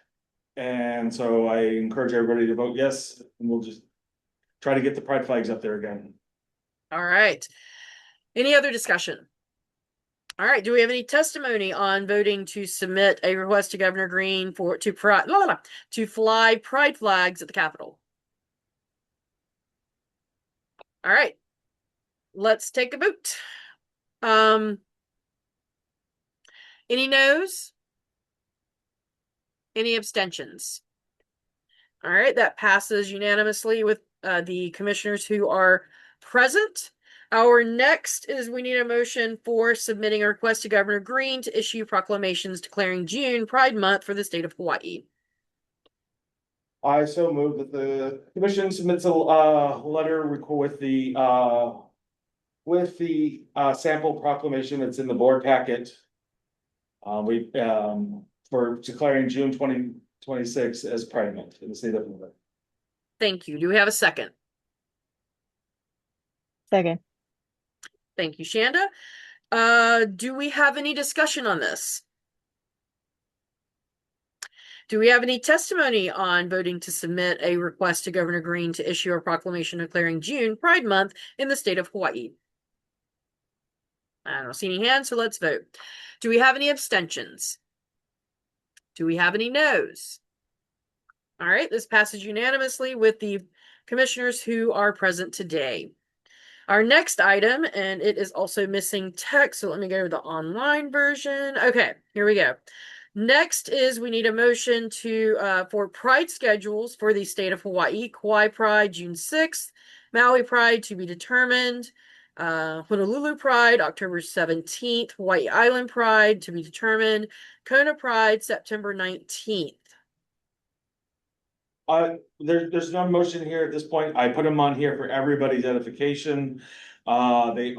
And so I encourage everybody to vote yes, and we'll just try to get the pride flags up there again. All right. Any other discussion? All right. Do we have any testimony on voting to submit a request to Governor Green to fly pride flags at the Capitol? All right. Let's take a vote. Any no's? Any abstentions? All right, that passes unanimously with the commissioners who are present. Our next is we need a motion for submitting a request to Governor Green to issue proclamations declaring June Pride Month for the state of Hawaii. I so move that the commission submits a letter with the sample proclamation that's in the board packet. For declaring June 2026 as Pride Month in the state of Hawaii. Thank you. Do we have a second? Second. Thank you, Shanda. Do we have any discussion on this? Do we have any testimony on voting to submit a request to Governor Green to issue a proclamation declaring June Pride Month in the state of Hawaii? I don't see any hands, so let's vote. Do we have any abstentions? Do we have any no's? All right, this passes unanimously with the commissioners who are present today. Our next item, and it is also missing text, so let me go to the online version. Okay, here we go. Next is we need a motion for pride schedules for the state of Hawaii. Kauai Pride, June 6th. Maui Pride to be determined. Honolulu Pride, October 17th. Hawaii Island Pride to be determined. Kona Pride, September 19th. There's no motion here at this point. I put them on here for everybody's edification. We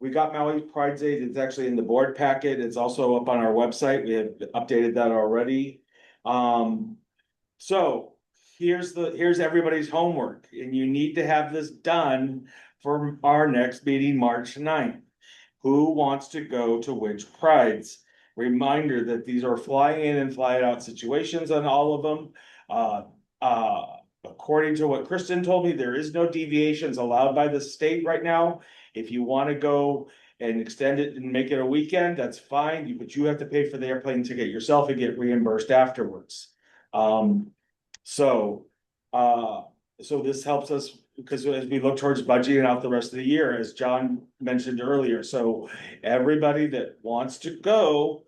got Maui Pride Day. It's actually in the board packet. It's also up on our website. We have updated that already. So here's everybody's homework, and you need to have this done for our next meeting, March 9th. Who wants to go to which prides? Reminder that these are fly in and fly out situations on all of them. According to what Kristen told me, there is no deviations allowed by the state right now. If you want to go and extend it and make it a weekend, that's fine, but you have to pay for the airplane ticket yourself and get reimbursed afterwards. So this helps us because as we look towards budgeting out the rest of the year, as John mentioned earlier. So everybody that wants to go,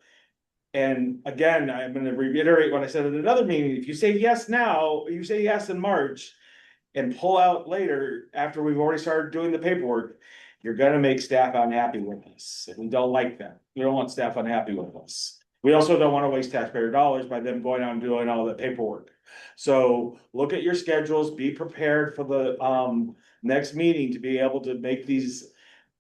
and again, I'm going to reiterate what I said at another meeting. If you say yes now, you say yes in March and pull out later after we've already started doing the paperwork, you're going to make staff unhappy with us. And we don't like that. We don't want staff unhappy with us. We also don't want to waste taxpayer dollars by them going out and doing all the paperwork. So look at your schedules, be prepared for the next meeting to be able to make these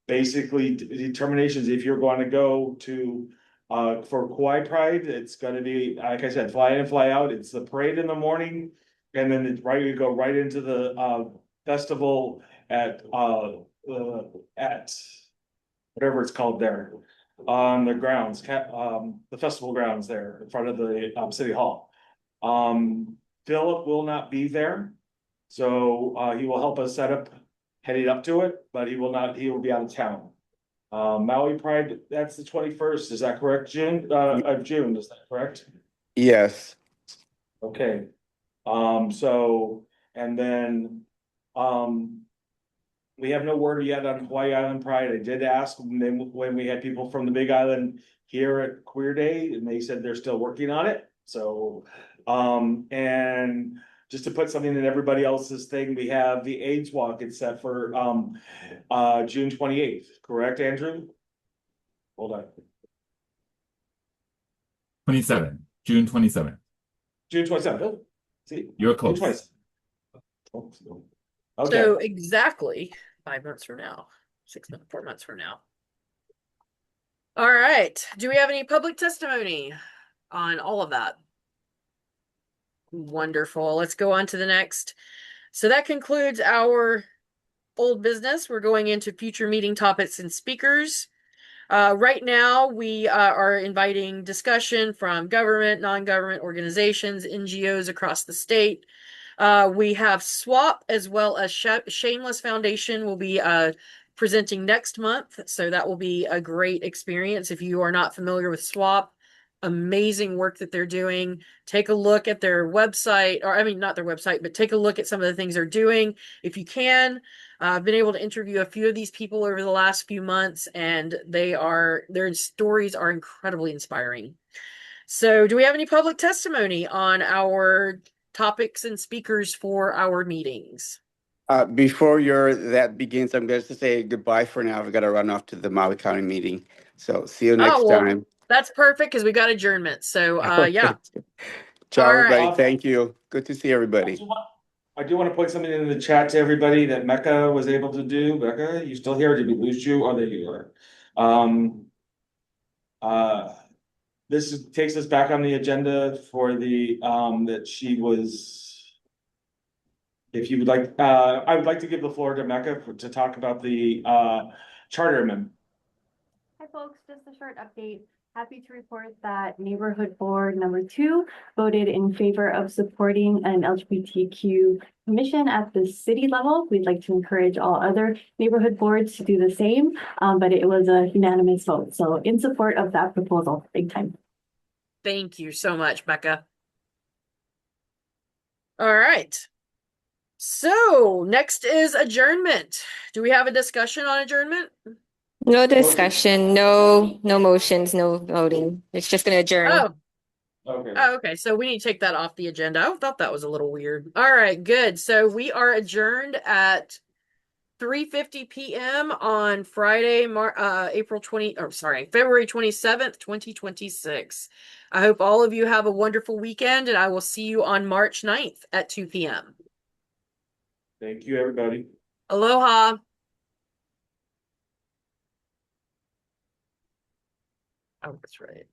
basically determinations. If you're going to go to for Kauai Pride, it's going to be, like I said, fly in and fly out. It's the parade in the morning, and then you go right into the festival at whatever it's called there on the grounds, the festival grounds there in front of the city hall. Philip will not be there, so he will help us set up heading up to it, but he will be out of town. Maui Pride, that's the 21st, is that correct, June? Of June, is that correct? Yes. Okay. And then we have no word yet on Hawaii Island Pride. I did ask when we had people from the Big Island here at Queer Day, and they said they're still working on it. So, and just to put something in everybody else's thing, we have the AIDS walk. It's set for June 28th, correct, Andrew? Hold on. 27, June 27th. June 27th. Oh, see, You're June close. 27th. Okay. So exactly 5 months from now, 6 months, 4 months from now. All right. Do we have any public testimony on all of that? Wonderful. Let's go on to the next. So that concludes our old business. We're going into future meeting topics and speakers. Right now, we are inviting discussion from government, non-government organizations, NGOs across the state. We have SWAP as well as Shameless Foundation will be presenting next month. So that will be a great experience. If you are not familiar with SWAP, amazing work that they're doing. Take a look at their website, or I mean, not their website, but take a look at some of the things they're doing. If you can, I've been able to interview a few of these people over the last few months, and their stories are incredibly inspiring. So do we have any public testimony on our topics and speakers for our meetings? Before that begins, I'm going to say goodbye for now. I've got to run off to the Maui County meeting. So see you next time. That's perfect because we got adjournment. So yeah. Ciao, All everybody. right. Thank you. Good to see everybody. I do want to put something in the chat to everybody that Mecca was able to do. Mecca, you still here? Did we lose you? Oh, there you are. This takes us back on the agenda for the that she was. If you would like, I would like to give the floor to Mecca to talk about the charter amendment. Hi folks, just a short update. Happy to report that Neighborhood Board number 2 voted in favor of supporting an LGBTQ commission at the city level. We'd like to encourage all other neighborhood boards to do the same, but it was a unanimous vote. So in support of that proposal, big time. Thank you so much, Becca. All right. So next is adjournment. Do we have a discussion on adjournment? No discussion, no motions, no voting. It's just gonna adjourn. Oh. Okay. Oh, okay. So we need to take that off the agenda. I thought that was a little weird. All right, good. So we are adjourned at 3:50 p.m. on Friday, February 27th, 2026. I hope all of you have a wonderful weekend, and I will see you on March 9th at 2 p.m. Thank you, everybody. Aloha. Oh, that's right.